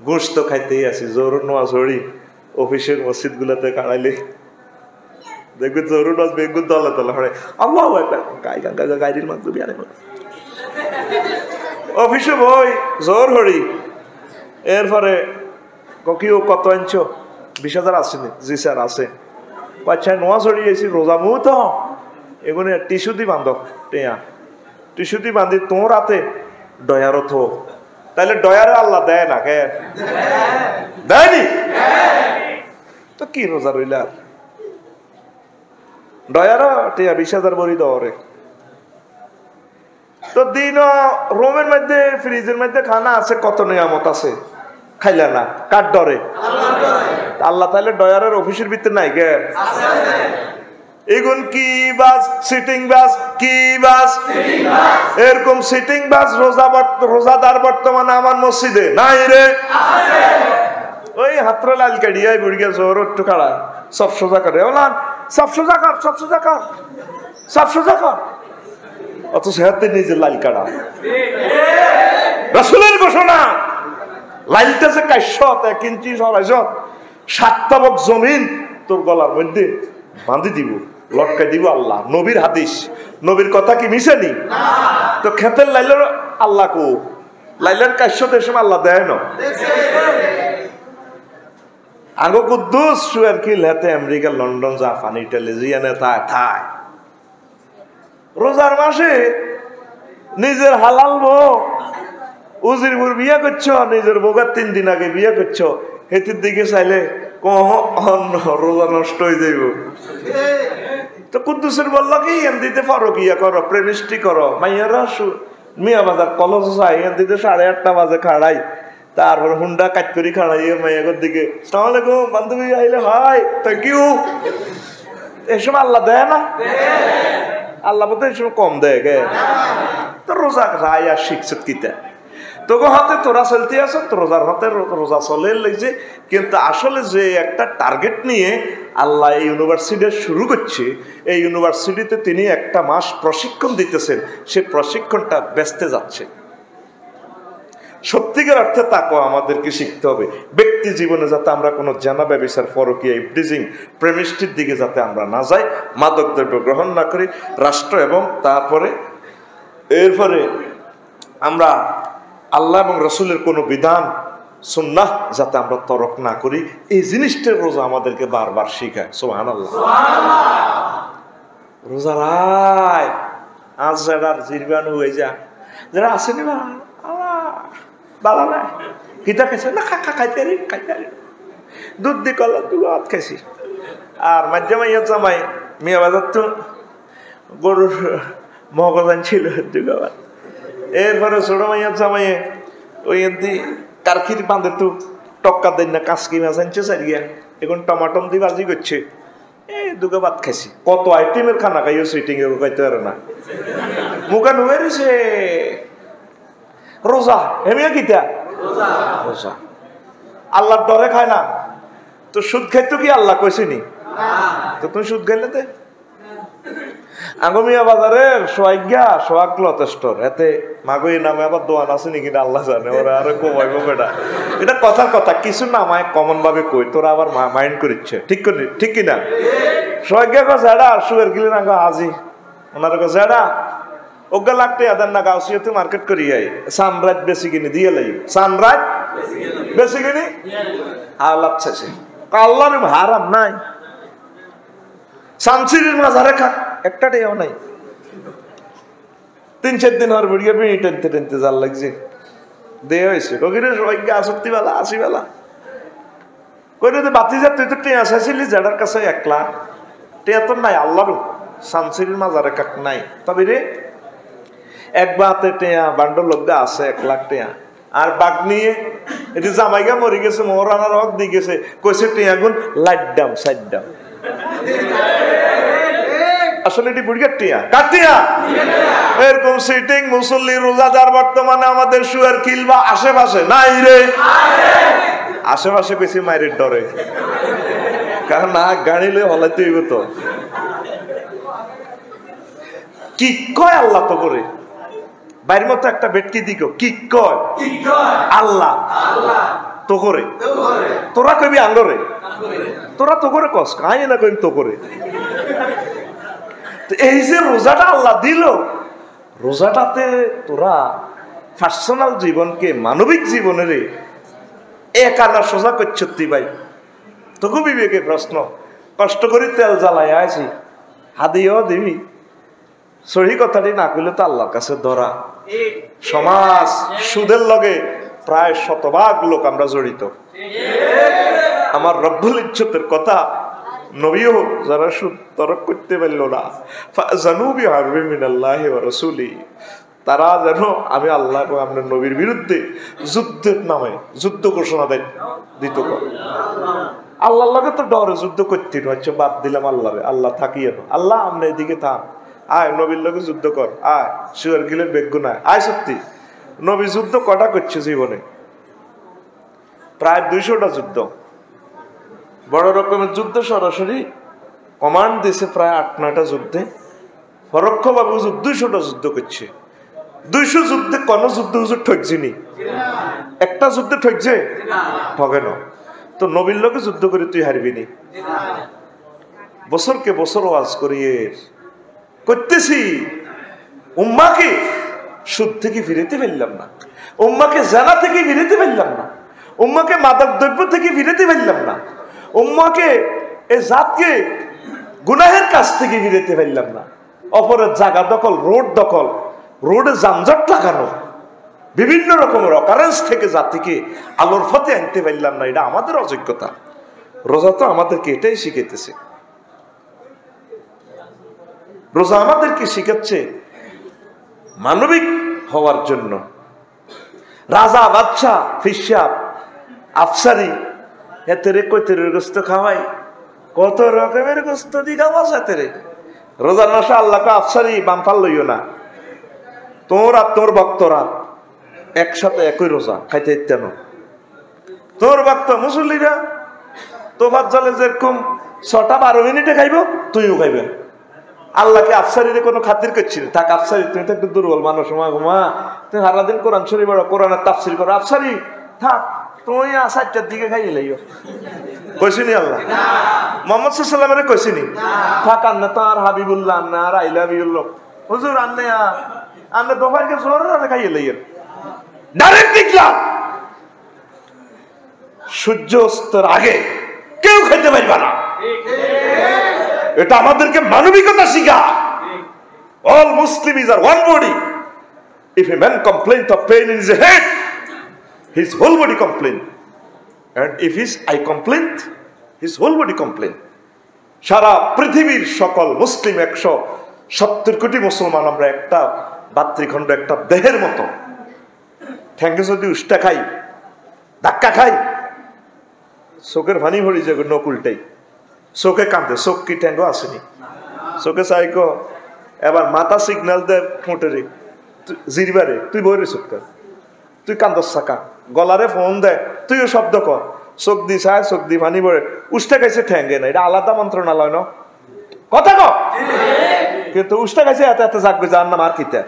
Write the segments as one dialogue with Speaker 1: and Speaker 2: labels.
Speaker 1: গোস্ত খাইতেই আছি, জোর নোয়া ঝড়ি অফিসের মসজিদ গুলাতে কাড়াইলে দেখবে জোর নাচ বেগুন তলা তলা হরে আল্লাহ গাড়ির মাধ্যমে আনে অফিসে বই জোর হরি। এরপরে কিও কত আনছো? 20,000 আসেনি। জি স্যার আছে। আচ্ছা নোয়া ঝড়ি গেছি রোজা মু তো এগুলো টিস্যু দি বান্ধব টেয়া টিস্যু দি বান্ধি তোর রাতে ডয়ারও থো, তাহলে ডয়ারে আল্লাহ দেয় না কে দেয়নি তো কি রোজা রইল আর ডয়ারও টেয়া 20,000 বড়ি দরে তো দিন রোমের মধ্যে ফ্রিজের মধ্যে খানা আছে, কত নিয়ামত আছে, খাইলা না কার ডরে? আল্লাহ তাহলে ডয়ারের অফিসের ভিতরে নাই কে? এগুন কি বাস সিটিং বাস কি বাস এরকম সিটিং বাস রোজাদার বর্তমানে আমার মসজিদে নাই রে। ওই হাত্র লাল কাড়িয়াই বুড়িয়া জোর একটু খাড়া সব সোজা করে ওলান সব সোজা কর সব সোজা কর সব সোজা কর, অথচ হাতে নিজে লাল কাড়া। রাসূলের ঘোষণা লাইলটা যে 1 ইঞ্চি 7 তাবক জমিন তোর গলার মধ্যে বাঁধি দিব, লটকাই দিব আল্লাহ। নবীর হাদিস, নবীর কথা কি মিশেনি? তো খেতের লাইলের আল্লাহ কো লাইলের 400 সময় আল্লাহ দেয় না আগো কুদ্দুস সুয়ার কি লেতে আমেরিকা লন্ডন জাপান ইটালি জিয়ানে থায় রোজার মাসে নিজের হালাল বউ উজির বুর বিয়া করছো, নিজের বউকে 3 দিন আগে বিয়া করছো, হেতির দিকে চাইলে রোজা নষ্ট হয়ে যাইব। তো কুদ্দুসের বললো কি এন দিতে পারো কিয়া করো প্রেমিষ্টি করো মাইয়ারা মিয়া বাজার কলেজ চাই এন দিতে 8:30 বাজে খাড়াই, তারপর হুন্ডা কাট করি খাড়াই মাইয়াগর দিকে আসসালামু আলাইকুম বান্ধবী আইলে হাই থ্যাংক ইউ। এসব আল্লাহ দেয় না? আল্লাহ বোধ এসব কম দেয় গে। তো রোজা রায় আর শিখছত কিতা তোকে হাতে তোরা চলতে আছো, রোজার হাতে রোজা চলে লাগছে, কিন্তু আসলে যে একটা টার্গেট নিয়ে আল্লাহ এই ইউনিভার্সিটি শুরু করছে, এই ইউনিভার্সিটিতে তিনি 1 মাস প্রশিক্ষণ দিতেছেন, সে প্রশিক্ষণটা বেচতে যাচ্ছে। সত্যিকার অর্থে তাকওয়া আমাদেরকে শিখতে হবে। ব্যক্তি জীবনে যাতে আমরা কোনো জানা ব্যবিচার পরকীয়া ইফটিজিং প্রেমিষ্টির দিকে যাতে আমরা না যাই, মাদক দ্রব্য গ্রহণ না করি, রাষ্ট্র এবং তারপরে এরপরে আমরা আল্লাহ এবং রসুলের কোনো বিধান সুন্নাহ যাতে আমরা তরক না করি, এই জিনিসটা রোজা আমাদেরকে বারবার শিখায়। সুবহানাল্লাহ। রোজা রায় আজ যারা জিরবানু হয়ে যা যারা আসেনি বা বালা না কিতা খাইছে না খাইতে দুধ দি কলা দুধ খাইছি। আর মাঝে জামাই মিয়া বাজার তো গরুর মগজান ছিল দুগাবার। এরপরে ছোট মাইয়ার জামাইয়ে ওই এমনি কারখির বাঁধে তো টক্কা দেন না কাসকি মাছ আনছে সারিয়া, এখন টমাটম দিয়ে বাজি করছে, এই দুগা ভাত খাইছি। কত আইটেমের খানা খাইও সুইটিং এ খাইতে পারে না, মুখা নুয়ে রয়েছে। রোজা হেমিয়া কিতা রোজা আল্লাহর ডরে খায় না তো সুদ খাইতো কি আল্লাহ কইছিনি? তো তুমি সুদ খাইলে দে আগমিয়া বাজারে সোয়াগ যথেষ্ট এতে মাগই নামে আবার দোয়ান আছে নাকি আল্লাহ জানে, ওরা আরো কমাইব বেটা। এটা কথার কথা, কিছু না আমায় কমন ভাবে কই, তোরা আবার মাইন্ড করিচ্ছে ঠিক কিনা? সোয়াগ্যা কাছে এডা সুগার কিলেন আগে আজি ওনার কাছে এডা ওগা লাগতে আদার না গাউসিয়াতে মার্কেট করি যাই সানরাইজ বেশি কিনে দিয়ে লাই সানরাইজ বেশি কিনি আল্লাহ শেষে আল্লাহর হারাম নাই। সানসিরির মাঝারে খা একটা ডেও নাই, 3-4 দিন হওয়ার বেড়িয়ে বিড়ি টেনতে টেনতে জাল লাগছে দেয়া হয়েছে কখিরে সবাইকে 80 বেলা কই রে বাতি যা তুই তো টেয়া চাইছিলি যার কাছে 1 লাখ টেয়া তোর নাই, আল্লাহরও সানসিরির মাঝারে কাক নাই। তবে রে এক বাতে টেয়া বান্ডল লগা আছে 1 লাখ টেয়া আর বাঘ নিয়ে এটি জামাইগা মরে গেছে, মোহরানার হক দিয়ে গেছে, কইছে টেয়া গুণ লাইট দাম সাইড দাম। আসলে এটি বুড়িয়ার টিয়া কাটিয়া এরকম সিটিং মুসল্লি রোজাদার বর্তমানে আমাদের সুয়ার কিলবা আশেপাশে নাই রে, আশেপাশে বেশি মায়ের ডরে, কারণ না গাড়ি লয়ে হলাইতে হইব তো কি কয় আল্লাহ তো করে বাইরের মতো একটা বেটকি দিক কি কয় আল্লাহ তো করে তোরা কবি আঙ্গরে তোরা তো করে কস কাই না কইম তো করে। এই যে রোজাটা আল্লাহ দিল, রোজাটাতে তোরা পার্সোনাল জীবনকে মানবিক জীবনের এক আনা সোজা করছি ভাই। তোকে বিবেকে প্রশ্ন, কষ্ট করে তেল জ্বালাই আছি হাদিও দিবি, সহি কথাটি না কইলে তো আল্লাহর কাছে ধরা। সমাজ সুদের লগে প্রায় শতভাগ লোক আমরা জড়িত। আমার রব্বুল ইজ্জতের কথা, নবীও যারা সুদ তরক করতে পারল না, ফাজানুবি হারবি মিনাল্লাহি ওয়া রাসূলি, তারা যেন আমি আল্লাহ এবং আপনার নবীর বিরুদ্ধে যুদ্ধের নামে যুদ্ধ ঘোষণা দিত। আল্লাহর লগে তো ডরে যুদ্ধ করতে হচ্ছে, বাদ দিলাম আল্লাহরে, আল্লাহ থাকিয়ে না, আল্লাহ আমরা এদিকে থাক, আয় নবীর লগে যুদ্ধ কর, আয় শুয়ার গিলের বেগ্য নাই আয়। সত্যি নবী যুদ্ধ কটা করছে জীবনে? প্রায় 200টা যুদ্ধ, বড় রকমের যুদ্ধ সরাসরি কমান্ড দিছে প্রায় 8-9টা যুদ্ধে, পরোক্ষভাবে হুজুর 200টা যুদ্ধ করছে। 200 যুদ্ধে কোন যুদ্ধ হুজুর ঠকছিনি? একটা যুদ্ধে ঠকছে? ঠকে না। তো নবীর লোকে যুদ্ধ করে তুই হারবি নি? বছরকে বছর ওয়াজ করিয়ে করতেছি, উম্মাকে সুদ থেকে ফিরেতে পারলাম না, উম্মাকে জানা থেকে ফিরেতে পারলাম না, উম্মাকে মাদক দ্রব্য থেকে ফিরেতে পারলাম না, উম্মাকে এই জাতকে গুনাহের কাছ থেকে ফিরেতে পারলাম না। অপরের জায়গা দখল, রোড দখল, রোডে যানজট লাগানো, বিভিন্ন রকমের অকারেন্স থেকে জাতিকে আলোর পথে আনতে পারলাম না। এটা আমাদের অযোগ্যতা। রোজা তো আমাদেরকে এটাই শিখাইতেছে। রোজা আমাদেরকে শিখাচ্ছে মানবিক হওয়ার জন্য। রাজা বাদশা ফিসাব আফসারি এতেরে কইতের গোস্ত খাওয়াই, কত রকমের গোস্ত দি খাওয়া সাথে। রোজার মাসে আল্লাহকে আফসারি বামফাল লইও না। তোর আর তোর ভক্তরা একসাথে একই রোজা খাইতে ইত্যান। তোর ভক্ত মুসল্লিরা তোফাত জলে যেরকম 6-12 মিনিটে খাইব, তুইও খাইবে। আল্লাহকে আফসারিরে কোনো খাতির করছিস? থাক আফসারি, তুমি তো একটু দুর্বল মানুষ, মা তুমি সারাদিন কোরআন শরীফ পড়ো, কোরআনের তাফসির করো, আফসারি থাক তুমি 4টার দিকে খাইয়ে লাইও। কইছিনি আল্লাহ? মুহাম্মদ সাল্লাল্লাহু আলাইহি ওয়াসাল্লামের কইছিনি? থাক আন্না তার হাবিবুল্লাহ, আন্না আর আই লাভ ইউ হুজুর, আন্না দোফারকে জোর খাইয়ে লাইয়েন। ডাইরেক্ট দেখলাম সূর্য অস্তের আগে কেউ খেতে পারবে না। এটা আমাদেরকে মানবিকতা শিখা। All Muslims are one body. If a man complains of pain in his head, his whole body complain. And if his eye complain, his whole body complain. সারা পৃথিবীর সকল মুসলিম 170 কোটি মুসলমান আমরা একটা ভাতৃখণ্ড, একটা দেহের মতো। ঠ্যাঙ্গে যদি উষ্টা খাই, ধাক্কা খাই, চোখের পানি ভরি যাবে, নকুলটাই চোখে কান্দে। চোখ কি ঠ্যাঙ্গো আসেনি? চোখে চাইক এবার মাথা সিগন্যাল দে ঠোঁটেরে জিরবারে, তুই বই রেছ, তুই কান্দস চাকা, গলারে ফোন দে, তুইও শব্দ কর, চোখ দি চায়, চোখ দি পানি ভরে, উষ্টা খাইছে ঠ্যাঙ্গে না, এটা আলাদা মন্ত্রণালয় ন কথা ক। কিন্তু উষ্টা খাইছে এত এত জাগবে, যার নাম আর কিতা,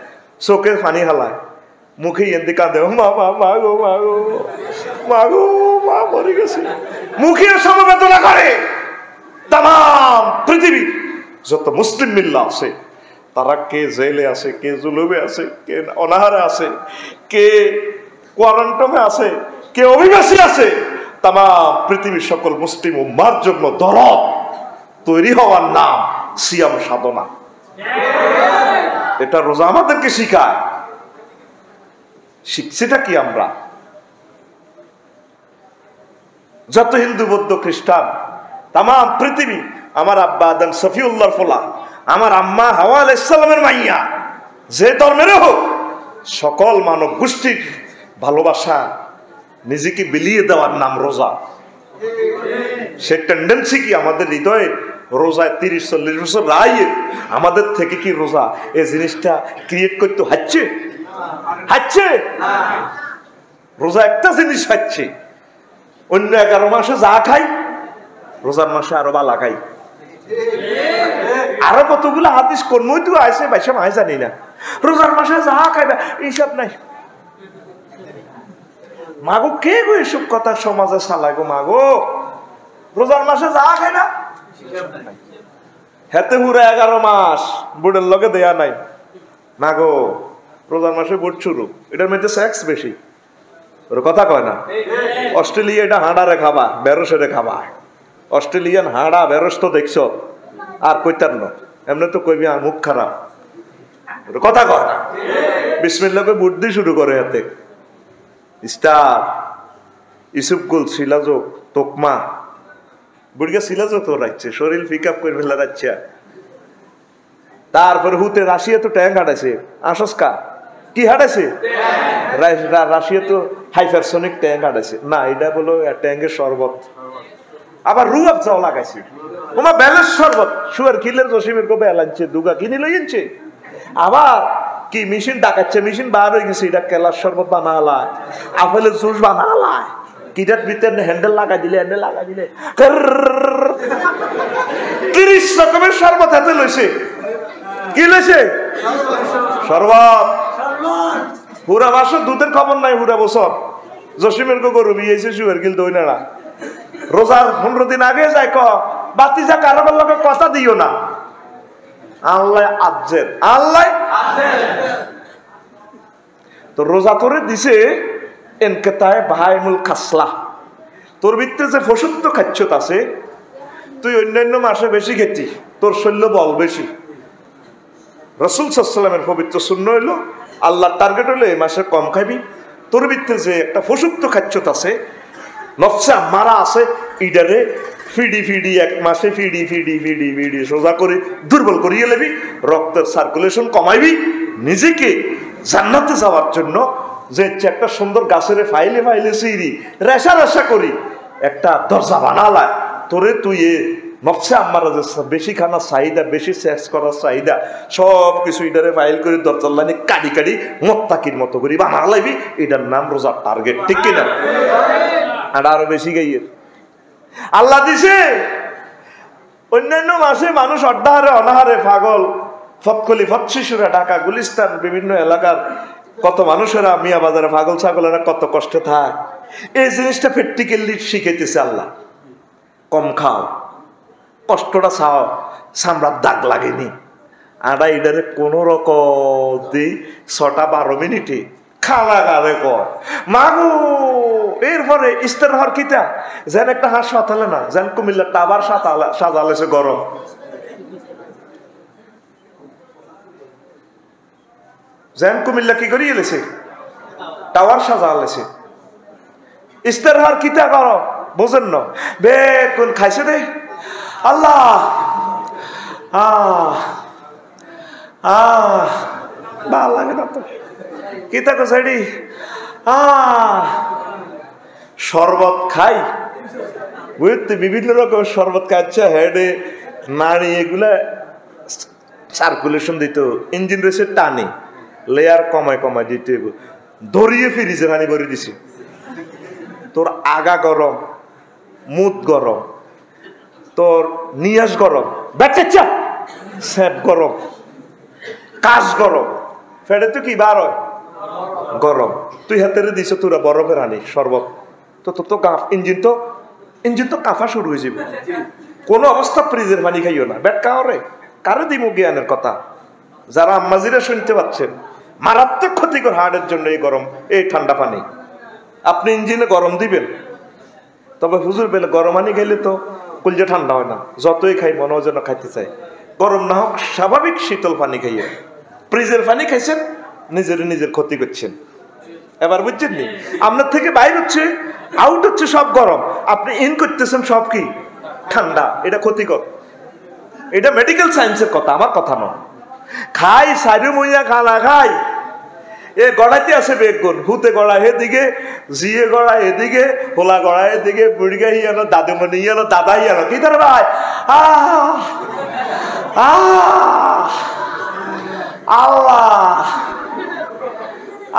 Speaker 1: চোখে পানি হালায়, মুখে এনদি কাঁদে, মা মা মা গো মা গো মা গো, মা মরে গেছে, মুখে সমবেদনা করে। তাম পৃথিবী যত মুসলিম মিল্লা আছে, তারা কে জেলে আছে, কে জুলুমে আছে, কে অনাহারে আছে, কে কোয়ারেন্টাইনে আছে, কে অভিবাসী আছে, তাম পৃথিবীর সকল মুসলিম উম্মার জন্য দরদ তৈরি হওয়ার নাম সিয়াম সাধনা। এটা রোজা আমাদেরকে শিখায়। শিখছিটা কি আমরা? যত হিন্দু, বৌদ্ধ, খ্রিস্টান, তাম পৃথিবী, আমার আব্বা আদম সফিউল্লাহর ফোলা, আমার আম্মা হাওয়া আলাইহিস সালামের মাইয়া, যে ধর্মের হোক, সকল মানব গোষ্ঠীর ভালোবাসা নিজেকে বিলিয়ে দেওয়ার নাম রোজা। সে টেন্ডেন্সি কি আমাদের হৃদয়ে? রোজায় 30-40 বছর রায় আমাদের থেকে কি রোজা এই জিনিসটা ক্রিয়েট করতে হচ্ছে? রোজা একটা জিনিস হচ্ছে, অন্য 11 মাসে যা খাই, রোজার মাসে আরো বালা খাই। আরো কতগুলো হাদিস কোন মইতে আছে বাইসা মাই জানি না। রোজার মাসে যা খাইবা হিসাব নাই। মাগো কে গো এসব কথা সমাজে চালায় গো মাগো? রোজার মাসে যা খায় না হেতে পুরা 11 মাস বুড়ের লগে দেয়া নাই। মাগো রোজার মাসে বুট শুরু, এটার মধ্যে সেক্স বেশি, ওর কথা কয় না। অস্ট্রেলিয়া এটা হাঁড়ারে খাবা, বেরসেরে খাবা। অস্ট্রেলিয়ান হাঁড়া বেরস তো দেখছো, আর কইতার না এমনি তো কইবি আর মুখ খারাপ, ওর কথা কয় না। বিসমিল্লাহকে বুট দিয়ে শুরু করে হাতে স্টার ইসুফগুল শিলাযোগ তোকমা বুড়িয়া শিলাযোগ তো রাখছে, শরীর পিক আপ করে ফেলা রাখছে। তারপরে হুতে রাশিয়া তো ট্যাঙ্ক হাঁটাইছে, আসসকা কি হাঁটাইছে? রাশিয়া তো হাইপারসনিক ট্যাঙ্ক হাঁটাইছে না, এটা বলো ট্যাঙ্কের শরবত। আবার রু আফজাও লাগাইছে, তোমার ব্যালেন্স শরবত সুয়ার কিলের জসিমের কবে এলানছে দুগা কিনে লইছে। আবার কি মেশিন ডাকাচ্ছে, মেশিন বার হয়ে গেছে, এটা কেলার শরবত বানালায়, আপেলের জুস বানালায়, কিটার ভিতরে হ্যান্ডেল লাগাই দিলে 30 রকমের শরবত হাতে লইছে। কি লইছে? শরবত। পুরা মাসের দুধের খবর নাই, পুরা বছর জসিমের গরু বিয়েছে সুয়ার গিল দই না। রোজার 15 দিন আগে যায় ক বাতি যা কারোর লোকের কথা দিও না, আল্লাহ আজ্জের, আল্লাহ তো রোজা তোরে দিছে এনকেতায় ভাইমুল খাসলা, তোর ভিতরে যে ফসুত্ব খাচ্ছত আছে, তুই অন্যান্য মাসে বেশি খেতি, তোর শৈল্য বল বেশি। রাসূল সাল্লাল্লাহু আলাইহি ওয়াসাল্লামের পবিত্র সুন্নাহ হইলো আল্লাহর টার্গেট হলো এই মাসে কম খাবি। তোর ভিতরে যে একটা ফসুত্ব খাচ্ছত আছে, নফসে আম্মারা আছে, ইডারে ফিডি ফিডি এক মাসে ফিডি ফিডি ফিডি ফিডি সোজা করে দুর্বল করিয়ে লেবি, রক্তের সার্কুলেশন কমাইবি, নিজেকে জান্নাতে যাওয়ার জন্য যে একটা সুন্দর গাছের ফাইলে ফাইলে সিঁড়ি রেশা রেশা করি একটা দরজা বানালায় তোরে, তুই এ নফসে আম্মারা যে বেশি খানার চাহিদা, বেশি সেক্স করার চাহিদা, সব কিছু ইডারে ফাইল করে দরজার লাইনে কাটি কাটি মোত্তাকির মতো করি বানা লাইবি, এটার নাম রোজার টার্গেট, ঠিক কিনা? আর আরো বেশি গাইয়ের আল্লাহ দিছে। অন্যান্য মাসে মানুষ অর্ধাহারে অনাহারে পাগল, ফতকলি ফতশিশুরা, ঢাকা গুলিস্তান বিভিন্ন এলাকার কত মানুষেরা মিয়া বাজারে পাগল ছাগলেরা কত কষ্টে থাকে। এই জিনিসটা প্র্যাকটিক্যালি শিখাইতেছে আল্লাহ। কম খাও, কষ্টটা চাও, সামরার দাগ লাগেনি। আডা ইডারে কোন রকম 6-12 মিনিটে খালা গারে কর মাগু। এরপরে ইস্তার হর কিতা যেন একটা হাসপাতালে না, যেন কুমিল্লা টাবার সাজালেছে গরম। যেন কুমিল্লা কি করিয়ে লেছে, টাওয়ার সাজালেছে। ইস্তার হর কিতা কর বোঝেন না, বেগুন খাইছে দে আল্লাহ ভাল লাগে না তো কিতা কসাইডি শরবত খাই, বুঝতে বিভিন্ন রকম শরবত খাচ্ছে, হেডে নাড়ি এগুলা সার্কুলেশন দিত, ইঞ্জিন রয়েছে টানি, লেয়ার কমায় কমায় দিতে ধরিয়ে ফ্রিজে পানি ভরে দিছি। তোর আগা গরম, মুদ গরম, তোর নিয়াস গরম, বেচা স্যাপ গরম, কাশ গরম, ফেডে তো কি বার হয় গরম, তুই হাতে দিছ তোরা বরফের আনি শরবত, তো তো তো ইঞ্জিন তো কাফা শুরু হয়ে যাবে। কোনো অবস্থা ফ্রিজের পানি খাইও না, ব্যাট কাহরে কারে দিব জ্ঞানের কথা। যারা আম্মাজিরা শুনতে পাচ্ছেন, মারাত্মক ক্ষতিকর হার্টের জন্য এই গরম, এই ঠান্ডা পানি। আপনি ইঞ্জিনে গরম দিবেন, তবে হুজুর বেলে গরম পানি খাইলে তো কলজা ঠান্ডা হয় না, যতই খাই মনে হয় যেন খাইতে চাই। গরম না হোক স্বাভাবিক শীতল পানি খাইয়ে, ফ্রিজের পানি খাইছেন নিজের ক্ষতি করছেন। এবার বুঝছেন নি, আপনার থেকে বাইর হচ্ছে, আউট হচ্ছে সব গরম, আপনি ইন করতেছেন সব কি ঠান্ডা। এটা ক্ষতিকর, এটা মেডিকেল সায়েন্সের কথা, আমার কথা নয়। খাই সাইরু মইয়া খানা খাই, এ গড়াইতে আছে বেগুন, হুতে গড়া এদিকে, জিয়ে গড়া এদিকে, হোলা গড়া এদিকে, বুড়িগা ইয়ানো, দাদুমণি ইয়ানো, দাদা ইয়ানো, কি ধর ভাই আল্লাহ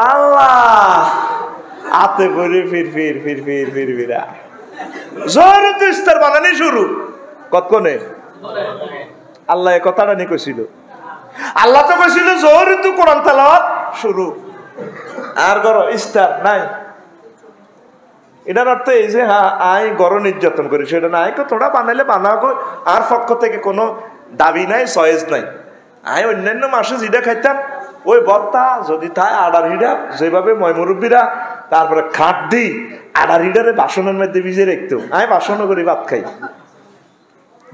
Speaker 1: আল্লাহ আতে করে ফিরা জোর তো ইস্তার বানানি শুরু কতক্ষণে। আল্লাহ এ কথাটা নিয়ে কইছিল, আল্লাহ তো কইছিল জোর তো কোরআন তেলাওয়াত শুরু, আর করো ইস্তার নাই। এটার অর্থ এই যে হ্যাঁ আই গড় নির্যাতন করি সেটা না, আইকে তোরা বানাইলে বানাও, আর পক্ষ থেকে কোনো দাবি নাই, চয়েস নাই। আই অন্যান্য মাসে যেটা খাইতাম ওই ভর্তা যদি তাই আডার হিডা যেভাবে ময়মুরব্বীরা তারপরে খাট দিই আডার হিডারে বাসনের মধ্যে ভিজে রাখতো, আমি বাসনও করি ভাত খাই।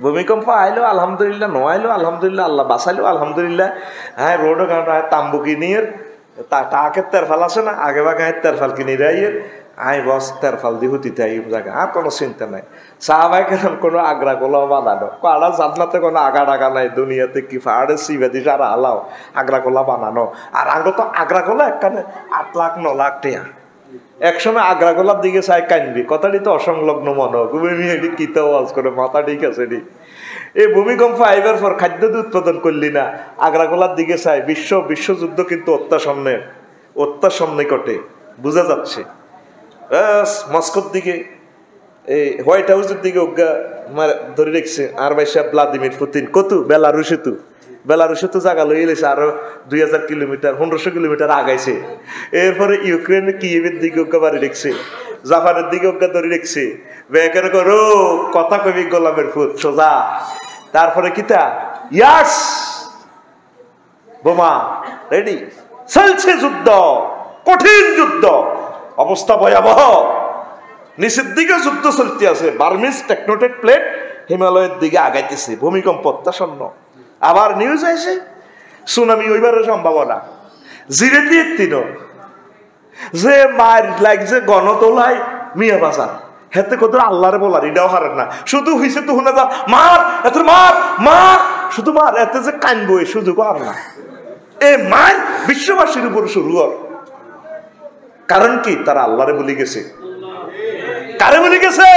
Speaker 1: ভূমিকম্প আইলো আলহামদুলিল্লাহ, ন আইলো আলহামদুলিল্লাহ, আল্লাহ বাঁচাইলো আলহামদুলিল্লাহ। হ্যাঁ রোডও কারণ তাম্বু কিনিয়ে টাকের তেরফাল আছে না, আগে বা গায়ের তেরফাল কিনে রাইয়ের আই বস তেরফাল দিয়ে হুতিতে আই জায়গা, আর কোনো চিন্তা নাই। সাহাবাই কেন কোনো আগ্রা গোলাও বানানো, কারা জান্নাতে কোনো আগা ডাগা নাই, দুনিয়াতে কি ফাড়ে সিবাদি সারা আলাও আগ্রা গোলা বানানো। আর আগে তো আগ্রা গোলা একখানে 8 লাখ 9 লাখ টাকা। একসময় আগ্রা গোলার দিকে চাই কানবি, কথাটি তো অসংলগ্ন মনে হোক কিতে ওয়াজ করে মাথা ঠিক আছে নি। এই ভূমিকম্প আইবার পর খাদ্য উৎপাদন করলি না, আগ্রা গোলার দিকে চাই বিশ্বযুদ্ধ কিন্তু অত্যাসামনে ঘটে বোঝা যাচ্ছে। মস্কোর দিকে এই হোয়াইট হাউসের দিকে ধরে রেখছে আর ভাইসা ভ্লাদিমির পুতিন কত বেলারুশে তো জায়গা লই এলেছে আরো 2000 কিলোমিটার 1500 কিলোমিটার আগাইছে। এরপরে ইউক্রেনের কিয়েভের দিকে বাড়ি রেখছে, জাপানের দিকে ধরে রেখছে। বেকার করো কথা কবি গোলামের ফুট সোজা। তারপরে কিতা ইয়াস বোমা রেডি, চলছে যুদ্ধ, কঠিন যুদ্ধ, অবস্থা ভয়াবহ। নিচের দিকে যুদ্ধ চলতে আছে, বার্মিজ টেকনোটেড প্লেট হিমালয়ের দিকে আগাইতেছে, ভূমিকম্প অত্যাসন্ন। আবার নিউজ আছে সুনামি ওইবারের সম্ভাবনা। জিরে দিয়ে যে মার লাগছে গণতোলায় মিয়া বাজার হেতে কত আল্লাহরে বলার এটাও হারেন না, শুধু হইছে তো শুনে যা মার এত মার মার শুধু মার, এতে যে কানবো এই সুযোগ আর না। এ মার বিশ্ববাসীর উপর শুরু হর, কারণ কি তারা আল্লাহরে বলি গেছে। কারে বলি গেছে?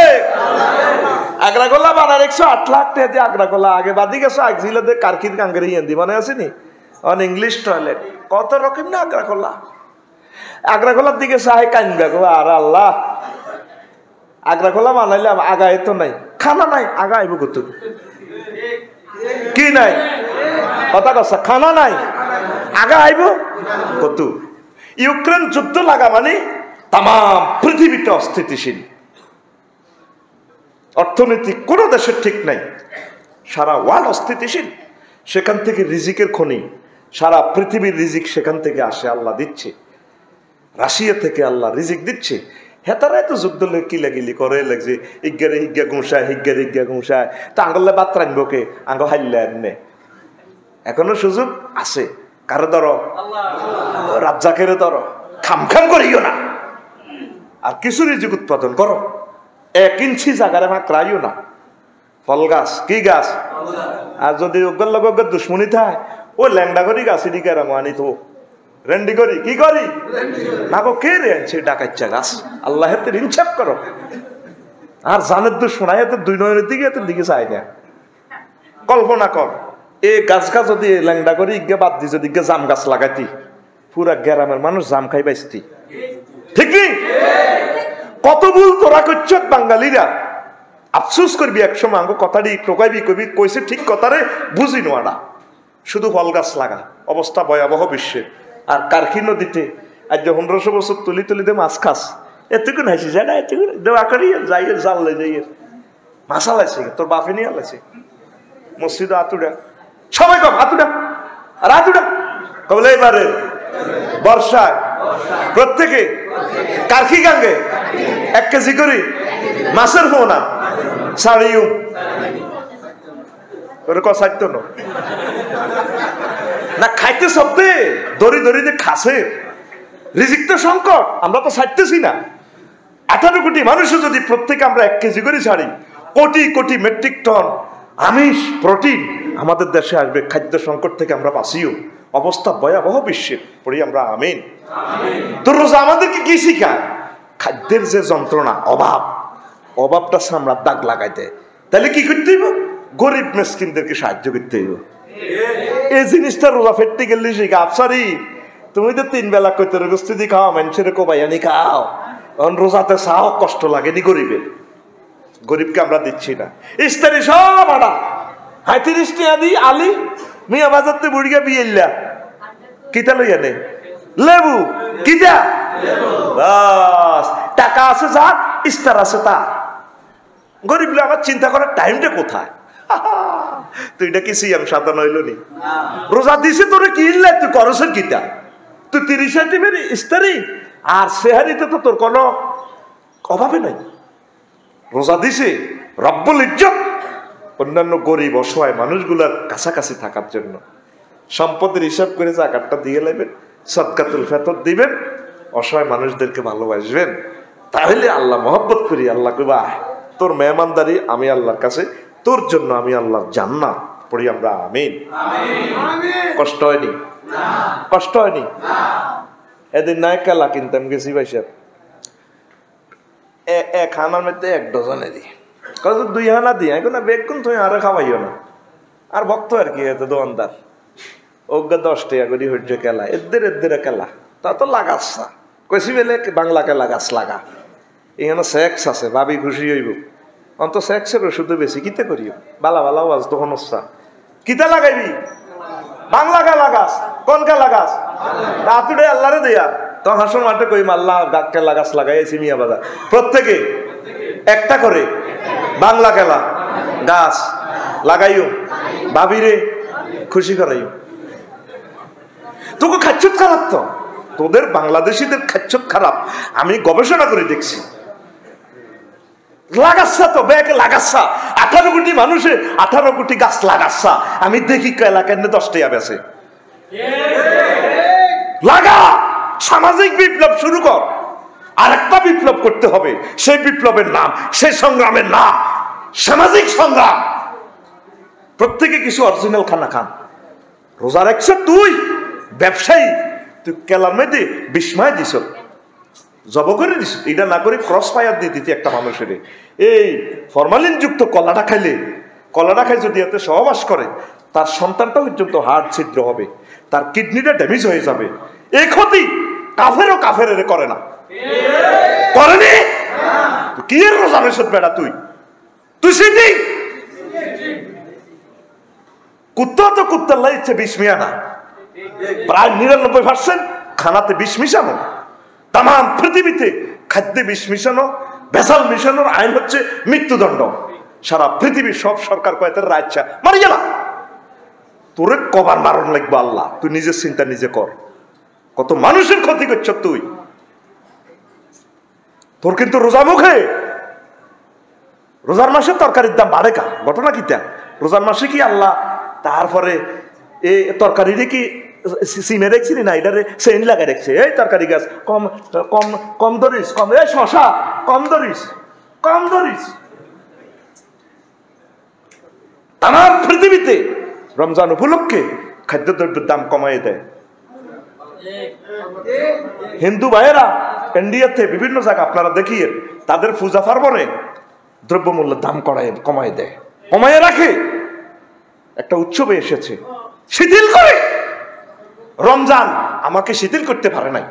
Speaker 1: আগ্রা গোলা বানা রেখছো 8 লাখ টাকা দিয়ে আগ্রা গোলা আগে বাদি গেছো আগজিলাতে কারকির কাঙ্গের হিন্দি মানে আসেনি অন ইংলিশ টয়লেট কত রকম না আগ্রা গোলার দিকে চাই কানবে গো। আর আল্লাহ আগ্রা গোলা বানাইলাম আগায় তো নাই, খানা নাই, আগা আইব কত কি নাই, কথা কথা খানা নাই, আগা আইব কত। ইউক্রেন যুদ্ধ লাগা মানে তাম পৃথিবীটা অস্থিতিশীল, অর্থনৈতিক কোনো দেশের ঠিক নাই, সারা ওয়ার্ল্ড অস্থিতিশীল। সেখান থেকে রিজিকের খনি, সারা পৃথিবীর রিজিক সেখান থেকে আসে, আল্লাহ দিচ্ছে। রাশিয়া থেকে আল্লাহ রিজিক দিচ্ছে। হেতারাই তো যুদ্ধ কি লাগিলি করে লাগছে, ইজ্ঞারে হিজ্ঞা ঘুষায় হিজ্ঞারে হিজ্ঞা ঘুষায়, তা আঙ্গলে বাত রানবকে আঙ্গ হাইলে আনে। এখনো সুযোগ আছে, কারে ধরো রাজ্জাকের ধরো, খামখাম করিও না, আর কিছু রিজিক উৎপাদন করো। 1 ইঞ্চি জায়গারে মাকড়াইও না, ফল গাছ কি গাছ। আর যদি ওগের লগ দুশ্মনী থাকে ও ল্যাংডা করি গাছ এদিকে আনি তো রেন্ডি করি কি করি না গো কে রে আনছে ডাকাচ্চা গাছ, আল্লাহ হাতে ইনসাফ করো। আর জানের দুশ্মনা এত 2 নয়নের দিকে এত দিকে চাই না। কল্পনা কর এই গাছ যদি ল্যাংডা করি ইজ্ঞা বাদ দি যদি জাম গাছ লাগাইতি, পুরা গ্রামের মানুষ জাম খাই বাইসতি, ঠিক কি? কত ভুল তোরা করছ বাঙালিরা, আফসোস করবি একসময় আঙ্গ কথাটি টোকাইবি কবি কইছে ঠিক কথারে বুঝি নোয়াডা, শুধু ফল গাছ লাগা, অবস্থা ভয়াবহ বিশ্বের। আর কারখি নদীতে আজ 1500 বছর তুলিতে মাছ খাস, এতক্ষণ হাসি যায় না, এতক্ষণ দেওয়া করি যাই জানলে যাই মাছ আলাইছে, তোর বাপে নিয়ে আলাইছে মসজিদ আতুডা, সবাই কম আতুডা আর আতুডা কবলে। এবারে বর্ষায় প্রত্যেকে কারখি গাঙ্গে 1 কেজি করি মাছের ফোনা সারিউ কষাইতো না খাইতে শব্দে দড়ি দড়িতে খাসে। রিজিক তো সংকট, আমরা তো ছাড়তেছি না। 18 কোটি মানুষও যদি প্রত্যেকে আমরা 1 কেজি করে ছাড়ি, কোটি কোটি মেট্রিক টন আমিষ প্রোটিন আমাদের দেশে আসবে। খাদ্য সংকট থেকে আমরা বাঁচিও, অবস্থা ভয়াবহ বিশ্বের, পড়ি আমরা আমিন। তো রোজা আমাদেরকে কি শিখায়? খাদ্যের যে যন্ত্রণা, অভাবটা সামরার দাগ লাগাই দেয়। তাহলে কি করতে হইব? গরিব মেসকিনদেরকে সাহায্য করতে হইব। এই জিনিসটা রোজা ফেটতে গেলে শিখা। আফসারি তুমি তো 3 বেলা কইতে গোস্তি খাও, মানুষের কোবাইয়ানি খাও, এখন রোজাতে চাও কষ্ট লাগেনি গরিবের। গরিবকে আমরা দিচ্ছি না। ইস্তারি সব আড়া 35 টাকা দি আলি মিয়া বাজারতে বুড়িয়া বিয়েল্লা কিতা লইয়া নে লেবু কিতা বাস টাকা আছে যা, ইস্তার আছে তা। গরিব লোক আমার চিন্তা করার টাইমটা কোথায়? তুই এটা কি সিয়াম সাধন হইল নি? রোজা দিছে তোরে কি ইল্লা, তুই করছেন কিটা? তুই 30 দিবের ইস্তারি আর সেহারিতে তো তোর কোনো অভাবে নাই। রোজা দিছে রব্বুল ইজ্জত অন্যান্য গরিব অসহায় মানুষগুলার কাছাকাছি থাকার জন্য। সম্পদের হিসাব করে জাকাতটা দিয়ে নেবেন, সদকাতুল ফিতর দিবেন, অসহায় মানুষদেরকে ভালোবাসবেন। তাহলে আল্লাহ মহব্বত করি, আল্লাহ কইবা তোর মেহমানদারি আমি আল্লাহর কাছে, তোর জন্য আমি আল্লাহর জান্নাত পড়ি আমরা। আমিন। কষ্ট হয়নি? কষ্ট হয়নি? এদিন নাই কেলা কিনতাম গেছি ভাইসাব, এক হানার মধ্যে 1 ডজনে দিই, 2 হানা দিই না বেগুন, তুমি আরো খাওয়াইও না। আর ভক্ত আর কি হতো দোকানদার, ওগা 10 টাকা করে হচ্ছে কেলা, এদের কেলা তা তো লাগাচ্ছা কইসি বেলে বাংলা কেলা গাছ লাগা। এখানে সেক্স আছে, ভাবি খুশি হইব। অন্ত সেক্সের ওষুধ বেশি কিতে করিও, বালা বালা আওয়াজ তখন হচ্ছা কিতা লাগাইবি? বাংলা কেলা গাছ। কোন কেলা গাছ? রাতুড়ে আল্লাহরে দেয়া তো হাসন মাঠে কই আল্লাহ কেলা গাছ লাগাইছি মিয়া বাজার। প্রত্যেকে একটা করে বাংলা কেলা গাছ লাগাইও, ভাবিরে খুশি করাইও। তোকে খাচ্ছত খারাপ, তো তোদের বাংলাদেশিদের খাচ্ছত খারাপ। আমি গবেষণা করে দেখছি, লাগাচ্ছা তো ব্যাগে লাগাচ্ছা 18 কোটি মানুষে 18 কোটি গাছ লাগাচ্ছা। আমি দেখি কেলা কেন 10 টাকা বেছে। লাগা, সামাজিক বিপ্লব শুরু কর। আরেকটা বিপ্লব করতে হবে, সেই বিপ্লবের নাম, সেই সংগ্রামের নাম সামাজিক সংগ্রাম। প্রত্যেকে কিছু অরিজিনাল খানা খান। রোজা রাখছ তুই ব্যবসায়ী, তুই কেলার মধ্যে বিস্ময় দিস, জব করে দিস। এটা না করে ক্রস ফায়ার দিয়ে দিতি একটা মানুষের। এই ফরমালিন যুক্ত কলাটা খাইলে, কলাটা খাই যদি এতে সহবাস করে, তার সন্তানটা পর্যন্ত হার্ট ছিদ্র হবে, তার কিডনিটা ড্যামেজ হয়ে যাবে। এই ক্ষতি কাফেরও কাফের করে না, করেনি? কি এর রোজা রসদ বেড়া তুই, তুই সেটি কুত্তা তো কুত্তার লাই ইচ্ছে বিষ মিয়ানা। প্রায় 99% খানাতে বিষ মিশানো। তাম পৃথিবীতে খাদ্যে বিষ মিশানো, ভেজাল মিশানোর আইন হচ্ছে মৃত্যুদণ্ড। সারা পৃথিবীর সব সরকার কয়েতের রাইচ্ছা মারি গেলা। তোরে কবার মারণ লাগবে আল্লাহ, তুই নিজের চিন্তা নিজে কর। কত মানুষের ক্ষতি করছ তুই। তোর কিন্তু রোজা মুখে, রোজার মাসে তরকারির দাম বাড়ে কা? ঘটনা কি তা? রোজার মাসে কি আল্লাহ তারপরে এই তরকারি কি সিমে রেখছি না, এটারে সেন লাগাই রেখছে। এই তরকারি গাছ কম কম কম ধরিস, কম এই শশা কম ধরিস, কম ধরিস। তাম পৃথিবীতে রমজান উপলক্ষে খাদ্যদ্রব্যের দাম কমাই দেয়। হিন্দু ভাইয়েরা ইন্ডিয়াতে বিভিন্ন জায়গা আপনারা দেখিয়ে তাদের পূজা পার্বণে দ্রব্যমূল্যের দাম কমাই দেয়, কমাই রাখে। একটা উৎসবে এসেছে শিথিল করে, রমজান আমাকে শিথিল করতে পারে নাই।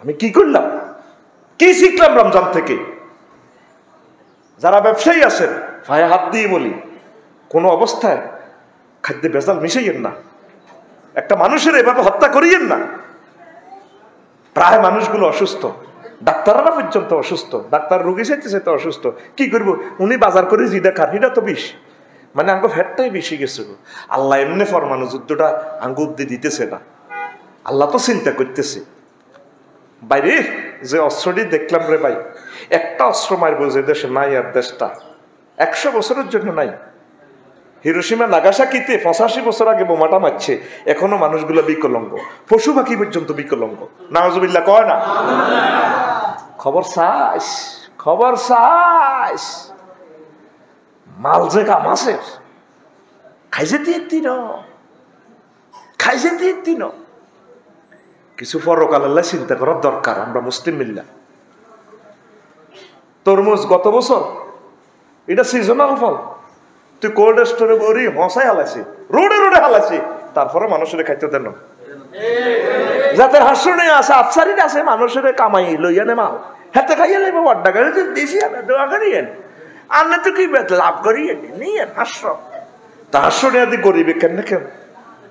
Speaker 1: আমি কি করলাম, কি শিখলাম রমজান থেকে? যারা ব্যবসায়ী আছেন ভাই হাত দিয়ে বলি, কোন অবস্থায় খাদ্যে ভেজাল মিশাইয়েন না, একটা মানুষের এভাবে হত্যা করিয়েন না। প্রায় মানুষগুলো অসুস্থ, ডাক্তাররা পর্যন্ত অসুস্থ, ডাক্তার রোগী চাইতে তো অসুস্থ। কি করবো, উনি বাজার করে জিদা খান, এটা তো বিষ। মানে আঙ্গ ফ্যাটটাই বেশি গেছে। আল্লাহ এমনি ফরমানো যুদ্ধটা আঙ্গ অব্দি দিতেছে না, আল্লাহ তো চিন্তা করতেছে। বাইরে যে অস্ত্রটি দেখলাম রে ভাই, একটা অস্ত্র মারবো যে দেশে নাই, আর দেশটা 100 বছরের জন্য নাই। হিরোশিমা নাগাসাকিতে 85 বছর আগে বোমাটা মারছে, এখনো মানুষগুলো বিকলঙ্গ, পশু পাখি পর্যন্ত বিকলঙ্গ। নাউজুবিল্লাহ কয় না? খবর চাইস, খবর চাইস। মাল যে কাম আছে, খাইছে দিন, খাইছে দিন। কিছু পরকালের চিন্তা করার দরকার। আমরা মুসলিম মিল্লা। তরমুজ গত বছর এটা সিজনাল ফল, তুই কোল্ড স্টোরে বড়ি হসাই হালাইছি, রোডে রোডে হালাইছি, তারপরে মানুষের খাইতে দেন। যাদের হাসনে আছে, আফসারির আছে, মানুষের কামাই লইয়া নে মাল হাতে খাইয়া নেব, আড্ডা গাড়ি দিয়েছি, দোয়া করিয়েন। আর না তো কি লাভ করিয়ে নিয়ে হাস্য। তা হাস্য নেয়াদি গরিবে কেন কেন?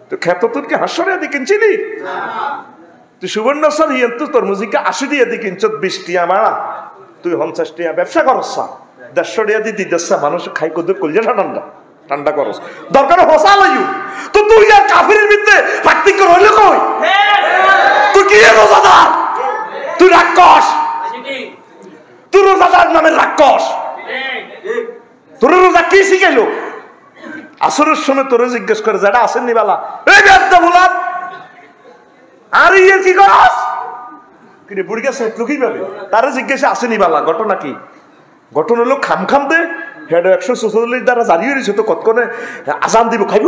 Speaker 1: তো খেত তোর কি হাস্য নেয়াদি কিনছিলি? তুই সুবর্ণচর হিয়েন তো তরমুজিকে 80 দিয়ে দি কিনছত 20 টিয়া মারা, তুই 50 টিয়া ব্যবসা করছ, 150 টিয়া দি দিতেছ, মানুষ খাই কত কলজা ঠান্ডা ঠান্ডা করস, দরকার হোসা লাইউ তো তুই আর কাফিরের ভিতরে পার্থক্য রইল কই? তুই কি রোজাদার? তুই রাক্ষস, তুই রোজাদার নামের রাক্ষস। তোর রোজা কি শিখাইলো? আসরের সময় তোরে জিজ্ঞেস করে যারা আসেননি বালা, এই বেদা বলাম আর ইয়ে কি করস? কিন্তু বুড়ি গেছে কি ভাবে তারা জিজ্ঞাসা আসেনি বালা, ঘটনা কি? ঘটনা হলো খাম খাম দে হেড 144 দ্বারা জারি হয়েছে তো কতক্ষণে আজান দিব খাইব।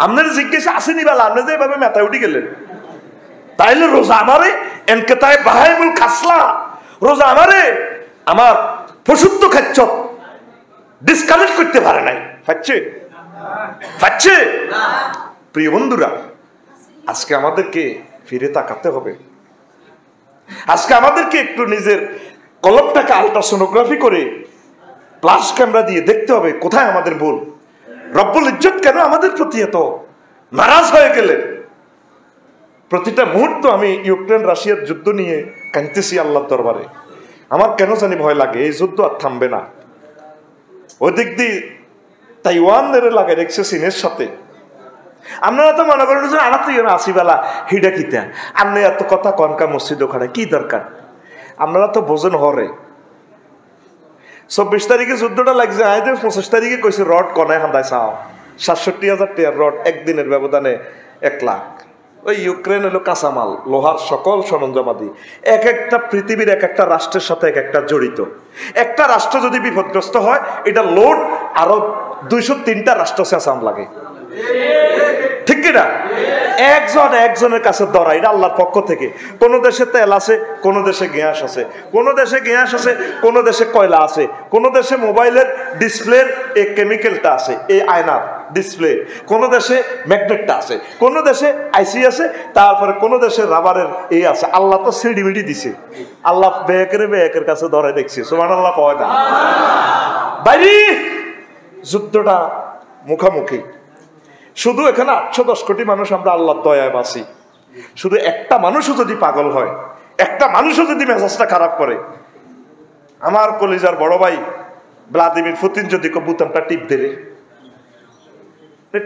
Speaker 1: আপনার জিজ্ঞাসা আসেনি বালা, আপনি যে এভাবে মেথায় উঠে গেলেন। তাইলে রোজা আমারে এনকে তাই বাহাইমুল খাসলা, রোজা আমারে আমার পশুত্ব খাচ্ছ ডিসকানেক্ট করতে পারে নাই। পাচ্ছে প্রিয় বন্ধুরা, আজকে আমাদেরকে ফিরে তাকাতে হবে। আজকে আমাদেরকে একটু নিজের কলবটাকে আল্ট্রাসোনোগ্রাফি করে ফ্ল্যাশ ক্যামেরা দিয়ে দেখতে হবে কোথায় আমাদের ভুল। রব্বুল ইজ্জত কেন আমাদের প্রতি এত নারাজ হয়ে গেলেন? প্রতিটা মুহূর্ত আমি ইউক্রেন রাশিয়ার যুদ্ধ নিয়ে কাঁদতেছি আল্লাহর দরবারে। আমার কেন জানি ভয় লাগে এই যুদ্ধ আর থামবে না। ওদিক দিয়ে তাইওয়ানের লাগে দেখছে চীনের সাথে। আপনারা তো মনে করেন যে আনা তুই আসিবেলা হিডা কিতা আপনি এত কথা কনকা মসজিদ ওখানে কি দরকার? আপনারা তো বোঝেন হরে 24 তারিখে যুদ্ধটা লাগছে, 25 তারিখে কইছে রড কনায় হান্দায় চাও 67,000 টাকার রড একদিনের ব্যবধানে 1 লাখ। ওই ইউক্রেন হলো কাঁচামাল, লোহার সকল সরঞ্জামাদি এক একটা পৃথিবীর এক একটা রাষ্ট্রের সাথে এক একটা জড়িত। একটা রাষ্ট্র যদি বিপদগ্রস্ত হয় এটা লোড আরো 203টা রাষ্ট্র চেঁচাম লাগে, ঠিক কিনা? একজনের কাছে ধরা, এটা আল্লাহর পক্ষ থেকে। কোন দেশে তেল আছে, কোন দেশে গ্যাস আছে, কোন দেশে গ্যাস আছে, কোন দেশে কয়লা আছে, কোন দেশে মোবাইলের ডিসপ্লের এই কেমিক্যালটা আছে, এই আয়নার ডিসপ্লে, কোন দেশে ম্যাগনেটটা আছে, কোন দেশে আইসি আছে, তারপরে কোন দেশে রাবারের এই আছে। আল্লাহ তো সিডিবিডি দিছে, আল্লাহ বেকের কাছে ধরে দেখছি। সুবহানাল্লাহ কয় না? বাইরে যুদ্ধটা মুখামুখি। শুধু এখানে 810 কোটি মানুষ আমরা আল্লাহর দয়ায় বাঁচি। শুধু একটা মানুষও যদি পাগল হয়, একটা মানুষও যদি মেজাজটা খারাপ করে, আমার কলিজার বড় ভাই ভ্লাদিমির পুতিন যদি বুতামটা টিপ দেবে,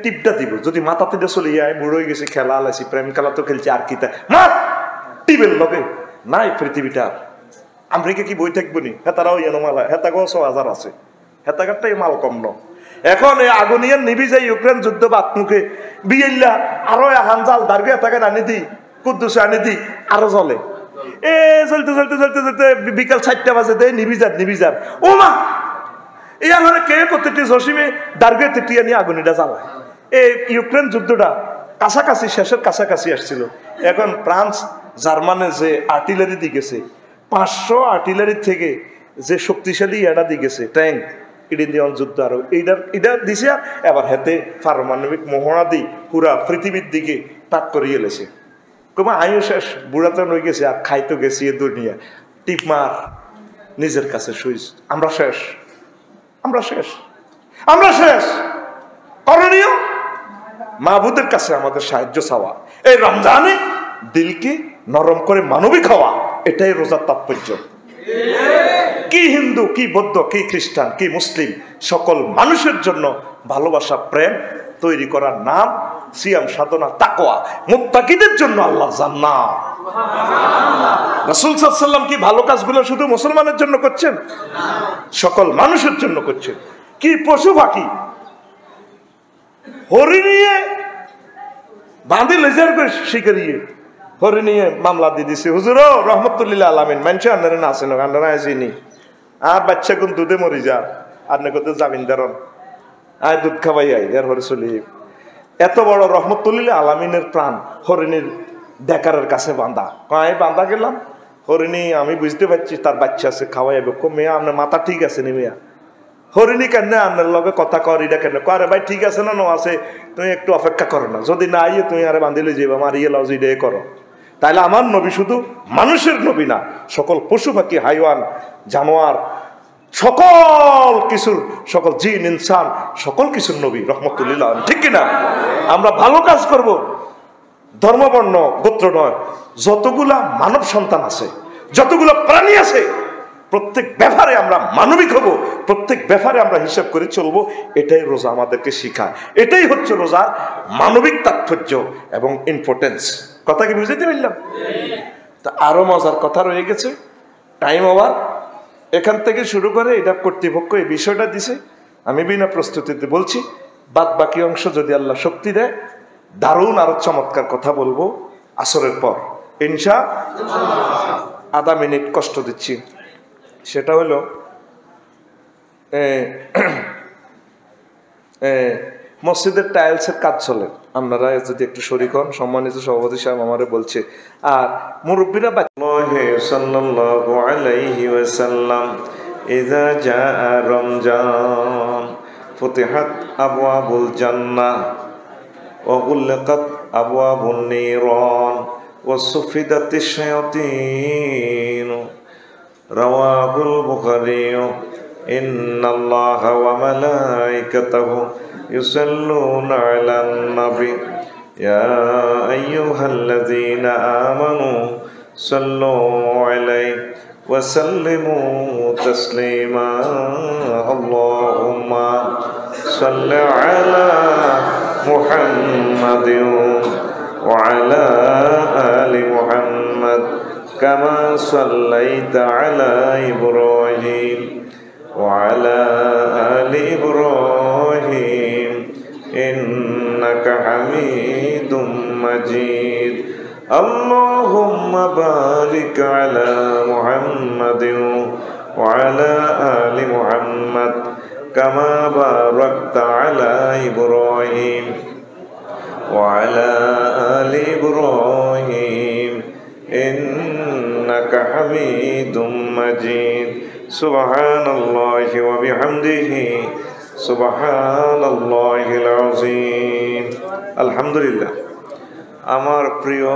Speaker 1: টিপটা দিব, যদি মাথাতে চলে যায় বুড়ো হয়ে গেছি, খেলা আলাইছি, প্রেম খেলা তো খেলছি, আর কি তা না টিপের লগে নাই পৃথিবীটা। আমেরিকা কি বই থাকবো নি? হেতারাও মালা হেতাগো 6,000 আছে, হেতাগারটাই মাল কম ন। এখন এই আগুনিয়ার নিবি যাই ইউক্রেন যুদ্ধ বাদ মুখে বিয়েল্লা আরো হানজাল দার্গে থাকে আনি দি কুদ্দুসে আনি দি আরো জ্বলে। এ চলতে চলতে চলতে চলতে বিকাল 4টা বাজে দেয় নিবিজার ও মা ইয়ার মানে কে প্রত্যেকটি জসিমে দার্গে তেটিয়া নিয়ে আগুনিটা জ্বালায়। এই ইউক্রেন যুদ্ধটা কাছাকাছি শেষের কাছাকাছি আসছিল। এখন ফ্রান্স জার্মানে যে আর্টিলারি দিয়ে গেছে, 500 আর্টিলারি থেকে যে শক্তিশালী এটা দিয়ে গেছে ট্যাঙ্ক, ইন্ডিয়ান যুদ্ধ আরো এটা দিছে। এবার হাতে পারমাণবিক মোহরা দি পুরা পৃথিবীর দিকে তাক করিয়ে এলেছে। তোমার আয়ু শেষ, বুড়াতে হয়ে গেছে, আর খাইতো গেছি এ দুনিয়া টিপ মার নিজের কাছে সুইচ। আমরা শেষ। করণীয় মাহবুদের কাছে আমাদের সাহায্য চাওয়া, এই রমজানে দিলকে নরম করে মানবিক হওয়া, এটাই রোজার তাৎপর্য। কি হিন্দু, কি বৌদ্ধ, কি খ্রিস্টান, কি মুসলিম, সকল মানুষের জন্য ভালোবাসা প্রেম তৈরি করার নাম সিয়াম সাধনা তাকওয়া। মুত্তাকিদের জন্য আল্লাহর জান্নাত। রাসূল সাল্লাল্লাহু আলাইহি ওয়াসাল্লাম কি ভালো কাজগুলো শুধু মুসলমানের জন্য করছেন? সকল মানুষের জন্য করছেন। কি পশু পাখি হরিণিয়ে বাঁধে লেজার করে শিকারিয়ে হরিণিয়ে মামলা দিয়ে দিছে। হুজুর রহমতুল্লাহ আলামিন মানুষ আন্নারে না আসেন, আন্নারা আসেনি আর বাচ্চা কোন দুধে মরি যা আর না করতে যাবিন দারণ আয় দুধ খাওয়াই আই আর হরে চলি। এত বড় রহমতুল্লাহ আলামিনের প্রাণ হরিণীর দেখারের কাছে বাঁধা। কয় বাঁধা গেলাম হরিণী, আমি বুঝতে পারছি তার বাচ্চা আছে, খাওয়াই মেয়া আপনার মাথা ঠিক আছে নি মেয়া? হরিণী কেন আপনার লগে কথা কর, এটা কেন করে ভাই ঠিক আছে না আছে, তুমি একটু অপেক্ষা করো না, যদি না আইয়ে তুমি আরে বাঁধিলে যাবে আমার ইয়ে লাও যে করো। তাইলে আমার নবী শুধু মানুষের নবী না, সকল পশু পাখি হাইওয়ান জানোয়ার সকল কিছুর, সকল জিন ইনসান সকল কিছুর নবী রহমতুল্লাহ, ঠিক কিনা? আমরা ভালো কাজ করব, ধর্মবর্ণ গোত্র নয়, যতগুলা মানব সন্তান আছে, যতগুলো প্রাণী আছে, প্রত্যেক ব্যাপারে আমরা মানবিক হব, প্রত্যেক ব্যাপারে আমরা হিসাব করে চলবো। এটাই রোজা আমাদেরকে শিখায়। এটাই হচ্ছে রোজার মানবিক তাৎপর্য এবং ইম্পর্টেন্স। কথা কি বুঝতে পারলাম? তা আরো মজার কথা রয়ে গেছে, টাইম ওভার। এখান থেকে শুরু করে এটা কর্তৃপক্ষ এই বিষয়টা দিছে, আমি বিনা প্রস্তুতিতে বলছি। বাদ বাকি অংশ যদি আল্লাহ শক্তি দেয়, দারুণ আরো চমৎকার কথা বলবো আসরের পর ইনশাআল্লাহ। আধা মিনিট কষ্ট দিচ্ছি, সেটা হলো মসজিদের টাইলসের কাজ চলে, আপনারা যদি একটু শরীক হন। সম্মানিত সভাপতি সাহেব আমারে বলছে, আর মুরব্বীরা সাল্লাল্লাহু আলাইহি ওয়াসাল্লাম ইযা জাআ রমজান ফুতিহাত আবওয়াবুল জান্নাহ ওয়া গুলিকাত আবওয়াবুন নিরান ওয়া সুফিদাতিশ শায়াতিন। রাওয়াহুল বুখারী। ইন্নাল্লাহা ওয়া মালাইকাতাহু ইউসাল্লুনা আলান নবী ইয়া আইয়ুহাল্লাযীনা আমানু সাল্লু আলাইহি ওয়া সাল্লিমু তাসলিমা। আল্লাহুম্মা সাল্লি আলা মুহাম্মাদিন ওয়া আলা আলি মুহাম্মাদ কামা সাল্লাইতা আলা ইব্রাহিম ওয়া আলা আলি ইব্রাহিম ইন্নাকা হামিদুম মাজিদ। আল্লাহুম্মা বারিক আলা মুহাম্মাদিন ওয়া আলা আলি মুহাম্মাদ কামা বারাকতা আলা ইব্রাহিম ওয়া আলা আলি ইব্রাহিম ইন্নাকা হামিদুম মাজিদ। সুবহানাল্লাহি ওয়া বিহামদিহি সুবহানাল্লাহিল আযীম। আলহামদুলিল্লাহ। আমার প্রিয়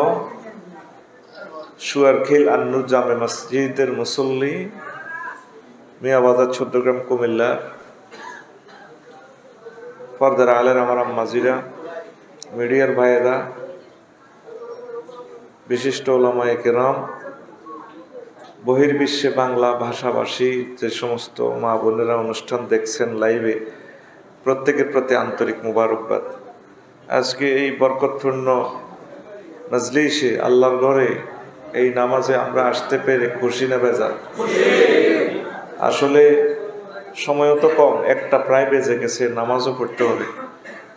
Speaker 1: সুয়ারখিল আন্নুর জামে মসজিদের মুসল্লি, মিয়াবাজার চৌদ্দগ্রাম কুমিল্লা, পর্দার আলের আমার আম্মাজিরা, মিডিয়ার ভাইয়েরা, বিশিষ্ট ওলামায়ে কেরাম, বহির্বিশ্বে বাংলা ভাষাভাষী যে সমস্ত মা বোনেরা অনুষ্ঠান দেখছেন লাইভে, প্রত্যেকের প্রতি আন্তরিক মুবারকবাদ। আজকে এই বরকতপূর্ণ মজলিসে, আল্লাহর ঘরে, এই নামাজে আমরা আসতে পেরে খুশি না বেজার? আসলে সময়ও তো কম, একটা প্রায় বেজে গেছে, নামাজও পড়তে হবে।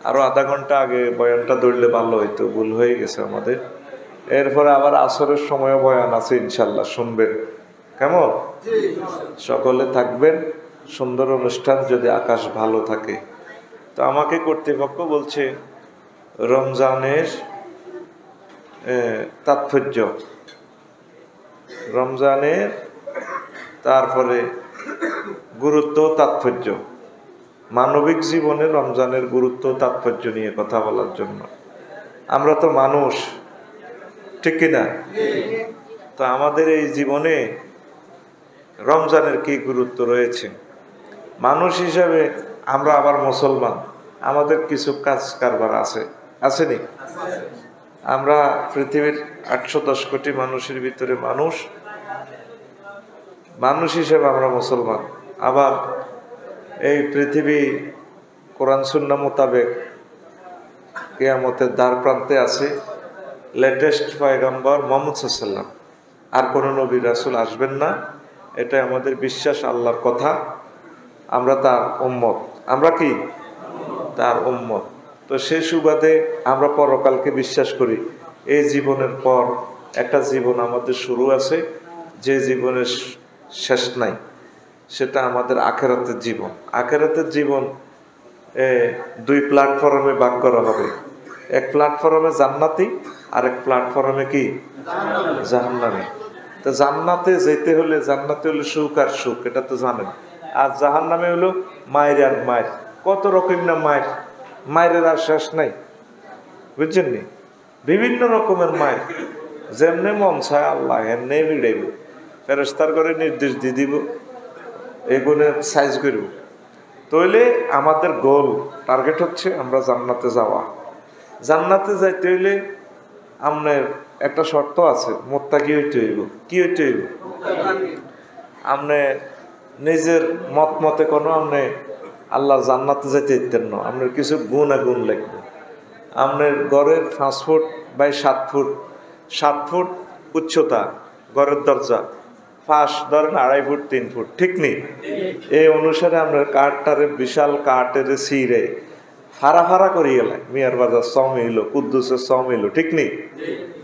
Speaker 1: আরো আধা ঘন্টা আগে বয়ানটা ধরলে ভালো হইতো, ভুল হয়ে গেছে আমাদের। এরপরে আবার আসরের সময়ও বয়ান আছে, ইনশাল্লাহ শুনবেন। কেমন? সকলে থাকবেন, সুন্দর অনুষ্ঠান যদি আকাশ ভালো থাকে। তো আমাকে কর্তৃপক্ষ বলছে রমজানের তাৎপর্য, রমজানের তারপরে গুরুত্ব তাৎপর্য, মানবিক জীবনে রমজানের গুরুত্ব তাৎপর্য নিয়ে কথা বলার জন্য। আমরা তো মানুষ, ঠিক কিনা? তো আমাদের এই জীবনে রমজানের কি গুরুত্ব রয়েছে? মানুষ হিসাবে আমরা আবার মুসলমান, আমাদের কিছু কাজ কারবার আছে, আসেনি? আমরা পৃথিবীর 810 কোটি মানুষের ভিতরে মানুষ হিসেবে আমরা মুসলমান। আবার এই পৃথিবী কোরআন সুন্নাহ মোতাবেক কিয়ামতের দ্বার প্রান্তে আছে। লেটেস্ট পয়গম্বর মুহাম্মদ সাল্লাল্লাহু আলাইহি ওয়াসাল্লাম, আর কোনো নবী রাসূল আসবেন না, এটা আমাদের বিশ্বাস, আল্লাহর কথা। আমরা তার উম্মত। আমরা কি তার উম্মত? তো সে সুবাদে আমরা পরকালকে বিশ্বাস করি। এই জীবনের পর একটা জীবন আমাদের শুরু আছে, যে জীবনের শেষ নাই, সেটা আমাদের আখিরাতের জীবন। আখিরাতের জীবন দুই প্ল্যাটফর্মে ভাগ করা হবে। এক প্ল্যাটফর্মে জান্নাতি, আর এক প্ল্যাটফর্মে কি জাহান্নামী। তো জান্নাতে যেতে হলে, জান্নাতে হলে সুখ আর সুখ, এটা তো জানেন। আর জাহান্নামে হলো মায়ের আর মায়ের, কত রকম না মায়ের, মায়ের আর শেষ নাই, বুঝছেন নি? বিভিন্ন রকমের মায়ের, যেমনে মন চায় আল্লাহ এমনি ভিড়াইব, ফেরেশতার করে নির্দেশ দিয়ে দিব, এগুলোর সাইজ করব। তাইলে আমাদের গোল, টার্গেট হচ্ছে আমরা জান্নাতে যাওয়া। জান্নাতে যাইতে হইলে আপনার একটা শর্ত আছে, মোত্তাকি হইতে হইব। কি হইতে হইব? আপনি নিজের মতে কোনো আপনি আল্লাহ জান্নাতে যেতে দিতেন না, আপনার কিছু গুণ লাগবে। আপনার ঘরের 5 ফুট বাই 7 ফুট, 7 ফুট উচ্চতা ঘরের দরজা, ফাঁস ধরেন 2.5 ফুট 3 ফুট, ঠিক নেই? এই অনুসারে আপনার কাঠটারে বিশাল কাঠের সিঁড়ে ফাড়া করি গেলে মিয়ার বাজার সম হইল, কুদ্দুসের সম হইল, ঠিক নেই?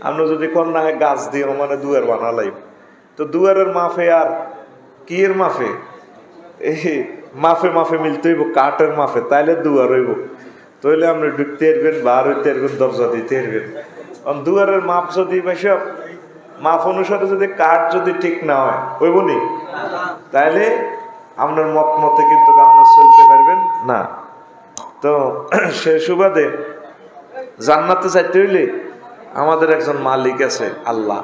Speaker 1: আপনি যদি কন্যা গাছ দিয়ে মানে দুয়ার বানালাই, তো দুয়ারের মাফে আর কি এর মাফে, এই মাফে মিলতে হইব কাঠের মাফে, তাইলে দুয়ার হইব। তাইলে আপনি ঢুকতে এরবেন, বার হইতে এরবেন, দরজা দিতে এরবেন। দুয়ারের মাপ যদি সব মাপ অনুসারে যদি কাঠ যদি ঠিক না হয়, হইব নি? তাইলে আপনার মতে কিন্তু আপনার চলতে পারবেন না। তো সে সুবাদে জান্নাতে যাইতে হইলে আমাদের একজন মালিক আছে, আল্লাহ।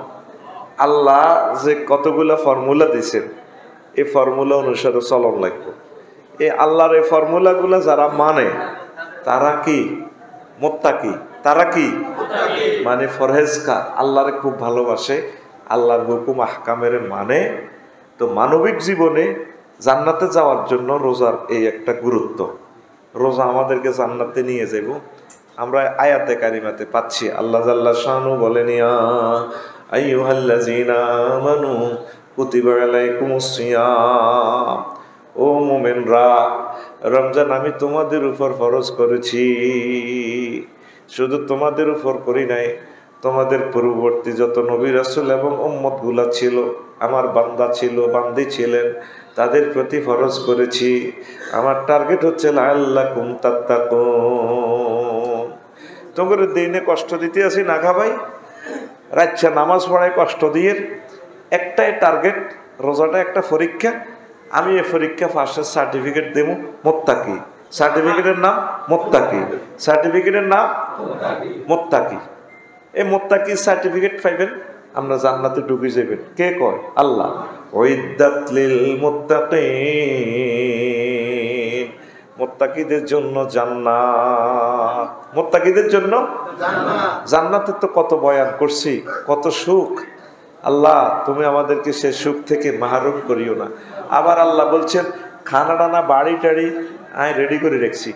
Speaker 1: আল্লাহ যে কতগুলা ফর্মুলা দিছেন, এই ফর্মুলা অনুসারে চলন লাগবে। এই আল্লাহর এই ফর্মুলাগুলা যারা মানে তারা কি মুত্তাকি, তারা কি মানে ফরহেজগার, আল্লাহরে খুব ভালোবাসে, আল্লাহর হুকুম আহকামের মানে। তো মানবিক জীবনে জান্নাতে যাওয়ার জন্য রোজার এই একটা গুরুত্ব। রোজা আমাদেরকে জান্নাতে নিয়ে যাব। আমরা আয়াতে কারিমাতে পাচ্ছি, আল্লাহ জাল্লা শানু বলেন, ইয়া আইয়ুহাল্লাযীনা আমানু কুতিবা আলাইকুমুস সিয়াম, ও মুমিনরা, রমজান আমি তোমাদের উপর ফরজ করেছি। শুধু তোমাদের উপর করি নাই, তোমাদের পূর্ববর্তী যত নবী রাসূল এবং উম্মত গুলা ছিল, আমার বান্দা ছিল, বান্দি ছিলেন, তাদের প্রতি ফরজ করেছি। আমার টার্গেট হচ্ছে লাআল্লাকুম তাত্তাকুন। তোমাদের দিনে কষ্ট দিতে আসি না খা ভাই, রাচ্চা নামাজ পড়ায় কষ্ট দিয়ে, একটাই টার্গেট, রোজাটা একটা পরীক্ষা। আমি এই পরীক্ষা ফার্স্টের সার্টিফিকেট দেব মুত্তাকি। সার্টিফিকেটের নাম মুত্তাকি, সার্টিফিকেটের নাম মুত্তাকি। এই মুত্তাকি সার্টিফিকেট পাইবেন, আমরা জান্নাতে ঢুকে যাবেন। কে কয়? আল্লাহ। উইদ্দাত লিল মুত্তাকিন, মুত্তাকিদের জন্য জান্নাত, মুত্তাকিদের জন্য জান্নাতের তো কত বয়ান করছি, কত সুখ। আল্লাহ তুমি আমাদেরকে সে সুখ থেকে মাহরুম করিও না। আবার আল্লাহ বলছেন, খানা টানা বাড়ি টাড়ি আমি রেডি করে রেখেছি,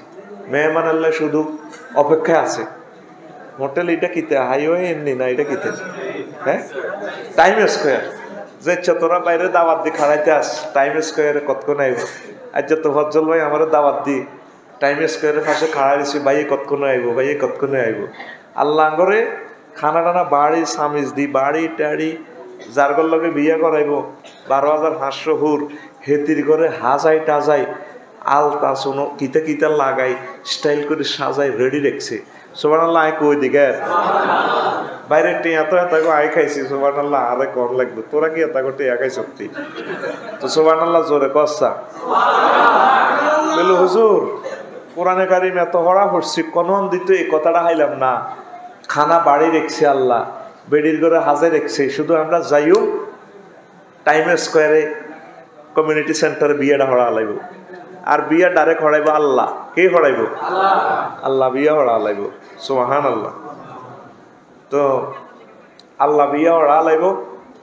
Speaker 1: মেহমান আল্লাহ শুধু অপেক্ষায় আছে। হোটেল এটা কিতে, হাইওয়ে এমনি না, এটা কিতে, হ্যাঁ টাইম স্কোয়ার। যে তোরা বাইরে দাওয়াত দি খাড়াইতে আস, টাইম স্কোয়ারে কতক্ষণ আইব। আজ তো ফজল ভাই আমার দাওয়াত দি টাইম স্কোয়ারের পাশে খাড়াই দিছি, ভাইয়ে কতক্ষণে আইব, ভাইয়ে কতক্ষণে আইব। আল্লাহ করে খানা টানা বাড়ি সামিজ দি, বাড়ি টাড়ি, যার গর লগে বিয়ে করাইব 12,500 হুর, হেতির করে হাজাই টাজাই আলতা শোনো কিতা কিতা লাগাই স্টাইল করে সাজাই রেডি রেখছে। সুবহানাল্লাহ, আয় কই দিকে বাইরে টিয়া তো এত আয় খাইছি, সুবহানাল্লাহ আরে কম লাগবে, তোরা কি এত টিয়া খাই সত্যি? তো সুবহানাল্লাহ জোরে কসা বলো হুজুর, কোরআনে কারিম এত হড়া পড়ছি, কোন দিত এই কথাটা হাইলাম না। খানা বাড়ি রেখছে আল্লাহ, বেডির ঘরে হাজার রেখছে, শুধু আমরা যাইও টাইম স্কোয়ারে কমিউনিটি সেন্টারে বিয়েটা হড়া লাইব। আর বিয়া ডাইরেক্ট হড়াইব আল্লাহ। কে হড়াইব? আল্লাহ বিয়া হড়া লাইব। সুবহানাল্লাহ। তো আল্লাহ বিয়া হড়া লাইব,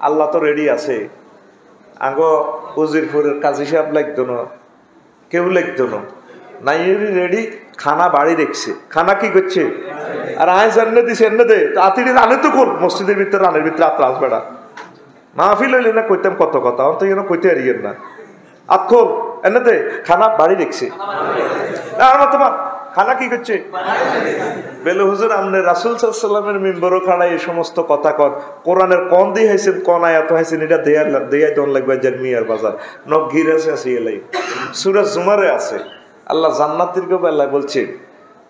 Speaker 1: আল্লাহ তো রেডি আছে। আগে উজিরপুরের কাজী সাহেব লাগতো না, কেউ লাগতো না, নাই রেডি, খানা বাড়ি রেখছে। খানা কি করছে? আর আয় জান্নে দিছে, এনে দে আতিড়ি রানে তো কোন মসজিদের ভিতরে, রানের ভিতরে আত্রা আসবে না। মাহফিল হইলে না কইতাম কত কথা, অন্ত যেন কইতে হারিয়েন না। আতখোল এনে দে, খানা বাড়ি রেখছে। আর তোমার খানা কি করছে? বেলে হুজুর আমনে রাসূল সাল্লাল্লাহু আলাইহি ওয়াসাল্লামের মিম্বরও খানা এই সমস্ত কথা কন, কোরআনের কোন দিয়ে হাইছেন, কোন আয়াত হাইছেন, এটা দেয়াই দন লাগবে। জামিয়ার বাজার নক গিরাসে আছে, এলাই সূরা জুমারে আছে। আল্লাহ জান্নাতের বেলায় বলছেন,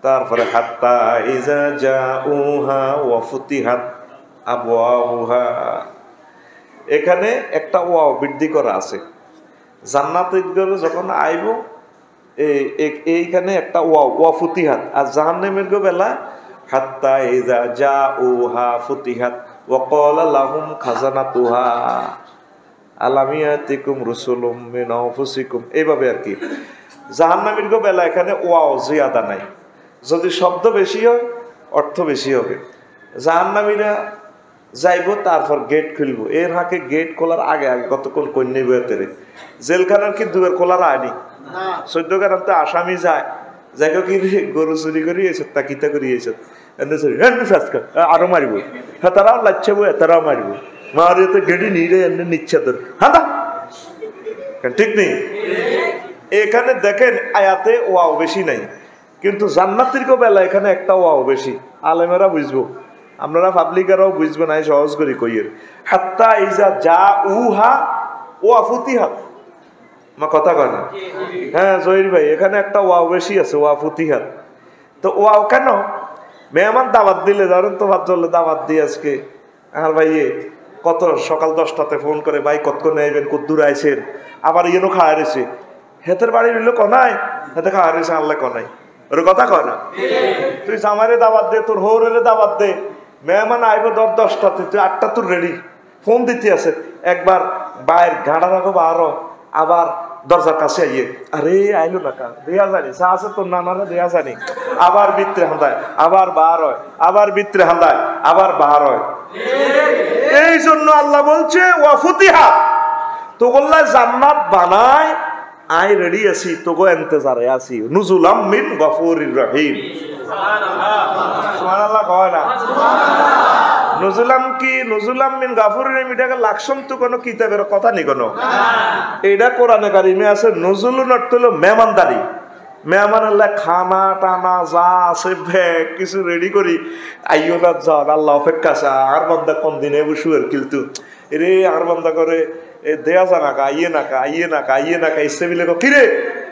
Speaker 1: তারপরে হাত্তা ইজা জাউহা ওয়া ফুতিহাত আবওয়াবুহা, এখানে একটা ওয়াও বৃদ্ধি করা আছে। জান্নাতের ঘরে যখন আইব এইখানে একটা ওয়া ফুতিহাত, আর জাহান্নামের বেলা হাত্তা ইজা জাউহা ফুতিহাত ওয়া ক্বালা লাহুম খাজানাতুহা আলাম ইয়াতিকুম রাসূলুম মিন আনফুসিকুম, এইভাবে আর কি। জাহান্নামের বেলা এখানে ওয়াও জিয়াদা নাই, যদি শব্দ বেশি হয় অর্থ বেশি হবে। জাহান্নামীরা যাইব, তারপর গেট খুলবো। এর হাকে গেট খোলার আগে আগে কতক্ষণ কন্যা বেতেরে জেলখানার কি দুয়ার খোলার আয়নি। 14 গ্রামতে আসামি যায়, যাই কি গরু চুরি করি এসব তাকিতা করি এসব আরো মারিব, হ্যাঁ তারাও লাচ্ছাবো, তারাও মারিব, মারিয়ে তো গেড়ি নিয়ে এমনি নিচ্ছে তোর। হ্যাঁ ঠিক নেই। এখানে দেখেন আয়াতে ওয়াও বেশি নাই, কিন্তু জান্নাতের বেলা এখানে একটা ওয়াও বেশি। আলেমেরা বুঝবো, আপনারা পাবলিকারাও বুঝবেন, আমি সহজ করি কইয়ের। হাত্তা ইজা যা উহা ওয়া ফুতিহাত, মা কথা কয় না? হ্যাঁ জহির ভাই, এখানে একটা ওয়াও বেশি আছে, ওয়া ফুতিহাত। তো ওয়াও কেন? মেহমান দাওয়াত দিলে, ধরেন তো ভাত চললে দাওয়াত দিয়ে আজকে আর ভাই কত সকাল 10টাতে ফোন করে, ভাই কতক্ষণ আইবেন, কত দূর আইছেন, আবার ইয়েনও খাওয়া রয়েছে, হেতের বাড়ি মিললো কনাই, হেতে খাওয়া রয়েছে আনলে কনাই, ওর কথা কয় না? তুই জামাইরে দাওয়াত দে, তোর হৌরের দাওয়াত দে, মেহমান আইব 10টাতে, তুই 8টা তোর রেডি, ফোন দিতে আছে, একবার বাইর গাড়া রাখো আরো, আবার দরজার কাছে আইয়ে আরে আইলো না কা দেয়া জানি চা আছে তোর নানারা দেয়া জানি, আবার ভিতরে হান্দায়, আবার বার হয়, আবার ভিতরে হান্দায়, আবার বার হয়। এই জন্য আল্লাহ বলছে ওয়া ফুতিহা, তো বললা জান্নাত বানায়, আই রেডি আছি, তোগো ইন্তজারে আছি, নুজুলাম মিন গফুরির রহিম। সুবহানাল্লাহ কয় না? নজুলাম কি নজুলাম মিন গাফুরির রহিম, এটাকে লাকসম তো কোনো কিতাবের কথা নেই কোনো, এটা কোরআনে কারিমে আছে। নজুলুন অর্থ হলো মেহমানদারি, মেহমান আল্লাহ খানা টানা যা আছে ব্যাগ কিছু রেডি করি, আইও না যান আল্লাহ অপেক্ষা আছে, আর বান্দা কোন দিনে বসুয়ের কিন্তু রে আর বান্দা করে দেয়া জানা কা আইয়ে না কা আইয়ে না কা আইয়ে না কা ইসে মিলে কিরে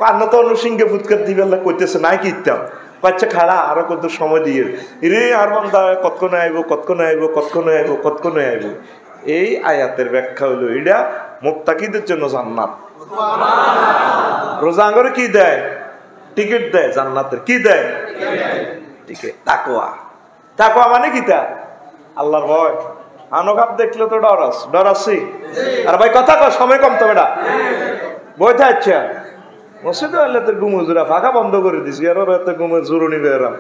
Speaker 1: কান্না তো অনুসিংহে ফুৎকার দিবে আল্লাহ কইতেছে নাই কি ইত্যাম বাচ্চা খাড়া আরো কত সময় দিয়ে রে আর বান্দা কতক্ষণে আইব কতক্ষণে আইব কতক্ষণে আইব কতক্ষণে আইব। এই আয়াতের ব্যাখ্যা হলো এটা মুত্তাকিদের জন্য জান্নাত। রোজা করে কি দেয়? টিকিট দেয় জান্নাতের। কি দেয়? টিকিট। তাকওয়া, তাকওয়া মানে কি? তা আল্লাহর ভয়। আনকাপ দেখলে তো ডর আসছি। আর ভাই কথা কর, সময় কম তো বেটা বই থাকছে মসজিদে হলে তো ঘুমুজুরা ফাঁকা বন্ধ করে দিছি, আর এত ঘুমে জরুরি বেরাম,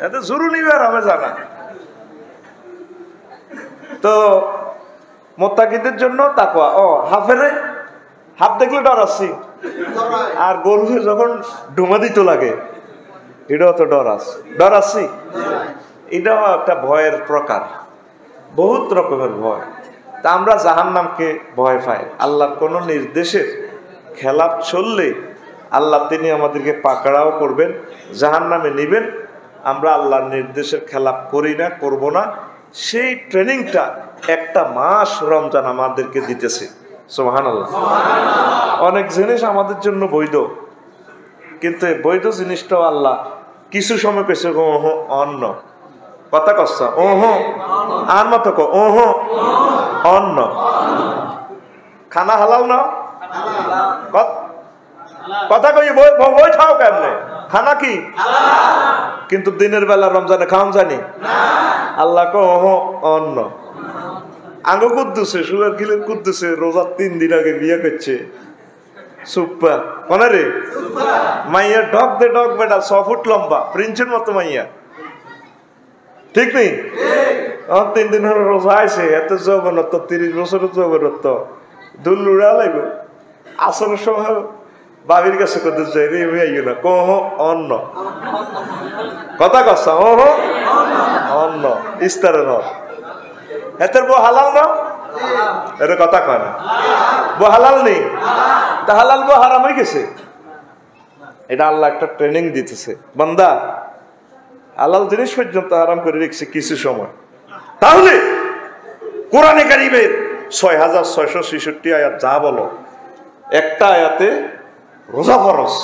Speaker 1: এত জরুরি বেরামে জানা। তো মুত্তাকিদের জন্য তাকওয়া। ও হাফেরে হাফ দেখলে ডর আসছি, আর গরু যখন ডুমা দিতে লাগে এটাও তো ডর আসছি। এটাও একটা ভয়ের প্রকার, বহুত রকমের ভয়। তা আমরা জাহান্নামকে ভয় পাই। আল্লাহর কোন নির্দেশের খেলাপ চললে আল্লাহ তিনি আমাদেরকে পাকড়াও করবেন, জাহান্নামে নিবেন। আমরা আল্লাহর নির্দেশের খেলাপ করি না, করব না, সেই ট্রেনিংটা একটা মাস রমজান আমাদেরকে দিতেছে। সুবহানাল্লাহ। অনেক জিনিস আমাদের জন্য বৈধ, কিন্তু বৈধ জিনিসটাও আল্লাহ কিছু সময় কেছে অন্য কথা কষ্ট আর মতো অন্য খানা হালাল না কথা কই বই খাও কেমনে? খানা কি? কিন্তু দিনের বেলা রমজানে খাওয়ান জানি আল্লাহ অন্য আঙ্গ কুদ্দুসে সুগার কিলের কুদ্দুসে রোজার 3 দিন আগে বিয়ে করছে সুপ্পা কোন রে মাইয়া ডগ দে ডগ বেটা 6 ফুট লম্বা প্রিন্সের মতো মাইয়া, ঠিক নেই? 3 দিন হলো রোজা আছে, এত যৌবনত্ব 30 বছরের যৌবনত্ব দুল উড়া লাগবে। আসরের সময় বাবির কাছে করতে চাই রে আইও না কহ অন্য কথা কসা অন্য ইস্তারের হক এতের বউ হালাল না এর কথা কয় না, বউ হালাল নেই তা হালাল বউ হারাম হয়ে গেছে। এটা আল্লাহ একটা ট্রেনিং দিতেছে, বান্দা হালাল জিনিস পর্যন্ত হারাম করে রেখেছে কিছু সময়। তাহলে কোরআনে কারিমের 6666 আয়াত যা বলো, একটা আয়াতে রোজা ফরজ,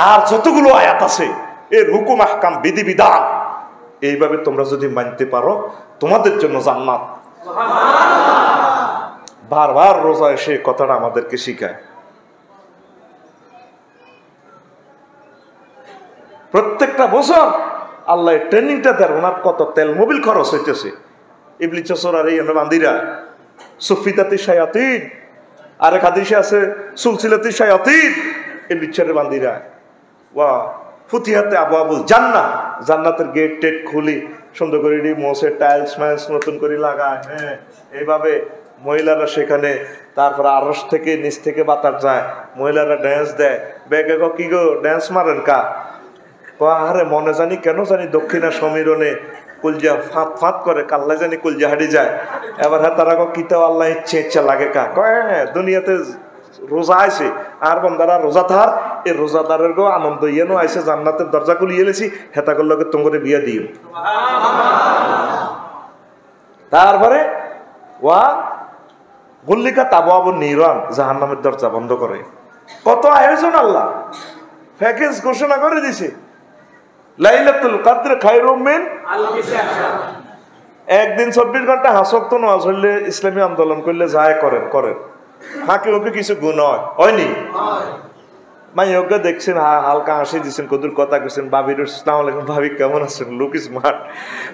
Speaker 1: আর যতগুলো আয়াত আছে এর হুকুম আহকাম বিধিবিধান এইভাবে তোমরা যদি মানতে পারো তোমাদের জন্য জান্নাত। বারবার রোজা এসে কথাটা আমাদেরকে শিখায়। প্রত্যেকটা বছর আল্লাহ ট্রেনিংটা দেন, ওনার কত তেল মোবিল খরচ হইতেছে। ইবলিস চোরার এই বান্দিরা সুফিতাতি শায়াতিন, আরেক হাদিসে আছে সুলসিলাতি শায়াতিন, ইবলিসের বান্দিরা ওয়া ফুতিহাতে আবওয়াবুল জান্নাহ, জান্নাতের গেট টেট খুলি সুন্দর করে মোছে টাইলস মাইলস নতুন করে লাগায়। হ্যাঁ, এইভাবে মহিলারা সেখানে, তারপরে আরশ থেকে নিচ থেকে বাতাস যায়, মহিলারা ড্যান্স দেয়। বেগে গো কি গো ড্যান্স মারেন কা? আরে মনে জানি কেন জানি দক্ষিণা সমীরণে কুলজা ফাঁত ফাঁত করে, কাল্লা জানি কুলজা হারি যায়। এবার হ্যাঁ তারা কিতাও আল্লাহ ইচ্ছে ইচ্ছা লাগে কা? কয় হ্যাঁ দুনিয়াতে রোজা আইছে আর বন্দারা রোজাদার, এই রোজাদারের গো আনন্দ ইয়েনো আইছে, জান্নাতের দরজা খুলি এলেছি, হেতা করলে তোমাকে বিয়া দিও। তারপরে ওয়া গুল্লিকা তাবওয়াবু নিরান, জাহান্নামের দরজা বন্ধ করে। কত আয়োজন আল্লাহ প্যাকেজ ঘোষণা করে দিছে। লাইলাতুল কদর খায়রুম মিন আলফি শাহর। একদিন 24 ঘন্টা হাসক্ত নামাজ হইলে ইসলামী আন্দোলন করলে যায় করেন করেন, হাঁকে ওকে কিছু গুণ হয়নি। মাইয়োকে দেখছেন হালকা হাসি দিচ্ছেন, কদুর কথা কইছেন, ভাবির আসসালামু আলাইকুম, ভাবি কেমন আছেন, লুক স্মার্ট,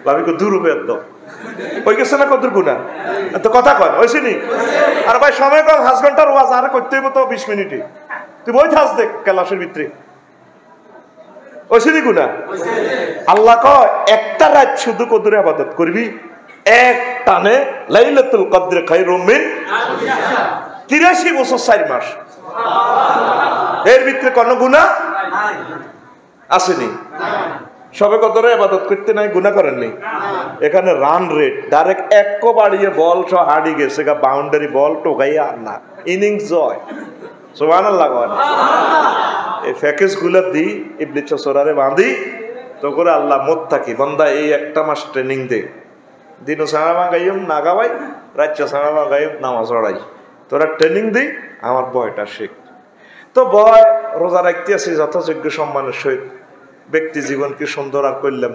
Speaker 1: ভাবিকে দূর বেদ ওই গেছে না কদুর গুণা তো কথা কয় হয়েছে নি। আর ভাই সময় কম, 5 ঘন্টার ওয়াজ আর করতে হইব তো 20 মিনিটে, তুই বই থাস দেখ ক্লাসের ভিতরে ওইসি গুণা। আল্লাহ কয় একটা রাত শুধু কদুরে ইবাদত করবি, এক টানে লাইলাতুল কদর খায়রুম মিন 83 বছর 4 মাস, এর ভিতরে কোন গুনাহ আসেনি। সবে কদরে ইবাদত করতে নাই, গুনাহ করেননি। এখানে রান রেট ডাইরেক্ট এক বাড়িয়ে বল সহ হাড়ি গেছে গা, বাউন্ডারি বল টোকাইয়া আর না, ইনিংস জয়। সুবহানাল্লাহ। এই প্যাকেজ গুলা দিই ইবলিস চোরারে বাঁধি তো করে আল্লাহ মত থাকি বন্দা এই একটা মাস ট্রেনিং দে, দিনও সারামা গাইম না গাওয়াই, রাজ্য সারামা গাইম নামাজ পড়াই, তোরা ট্রেনিং দিই আমার বয়টা শেখ। তো বয় রোজা রাখতে আছি যথাযোগ্য সম্মানের সহিত, ব্যক্তি জীবনকে সুন্দর আর করলাম।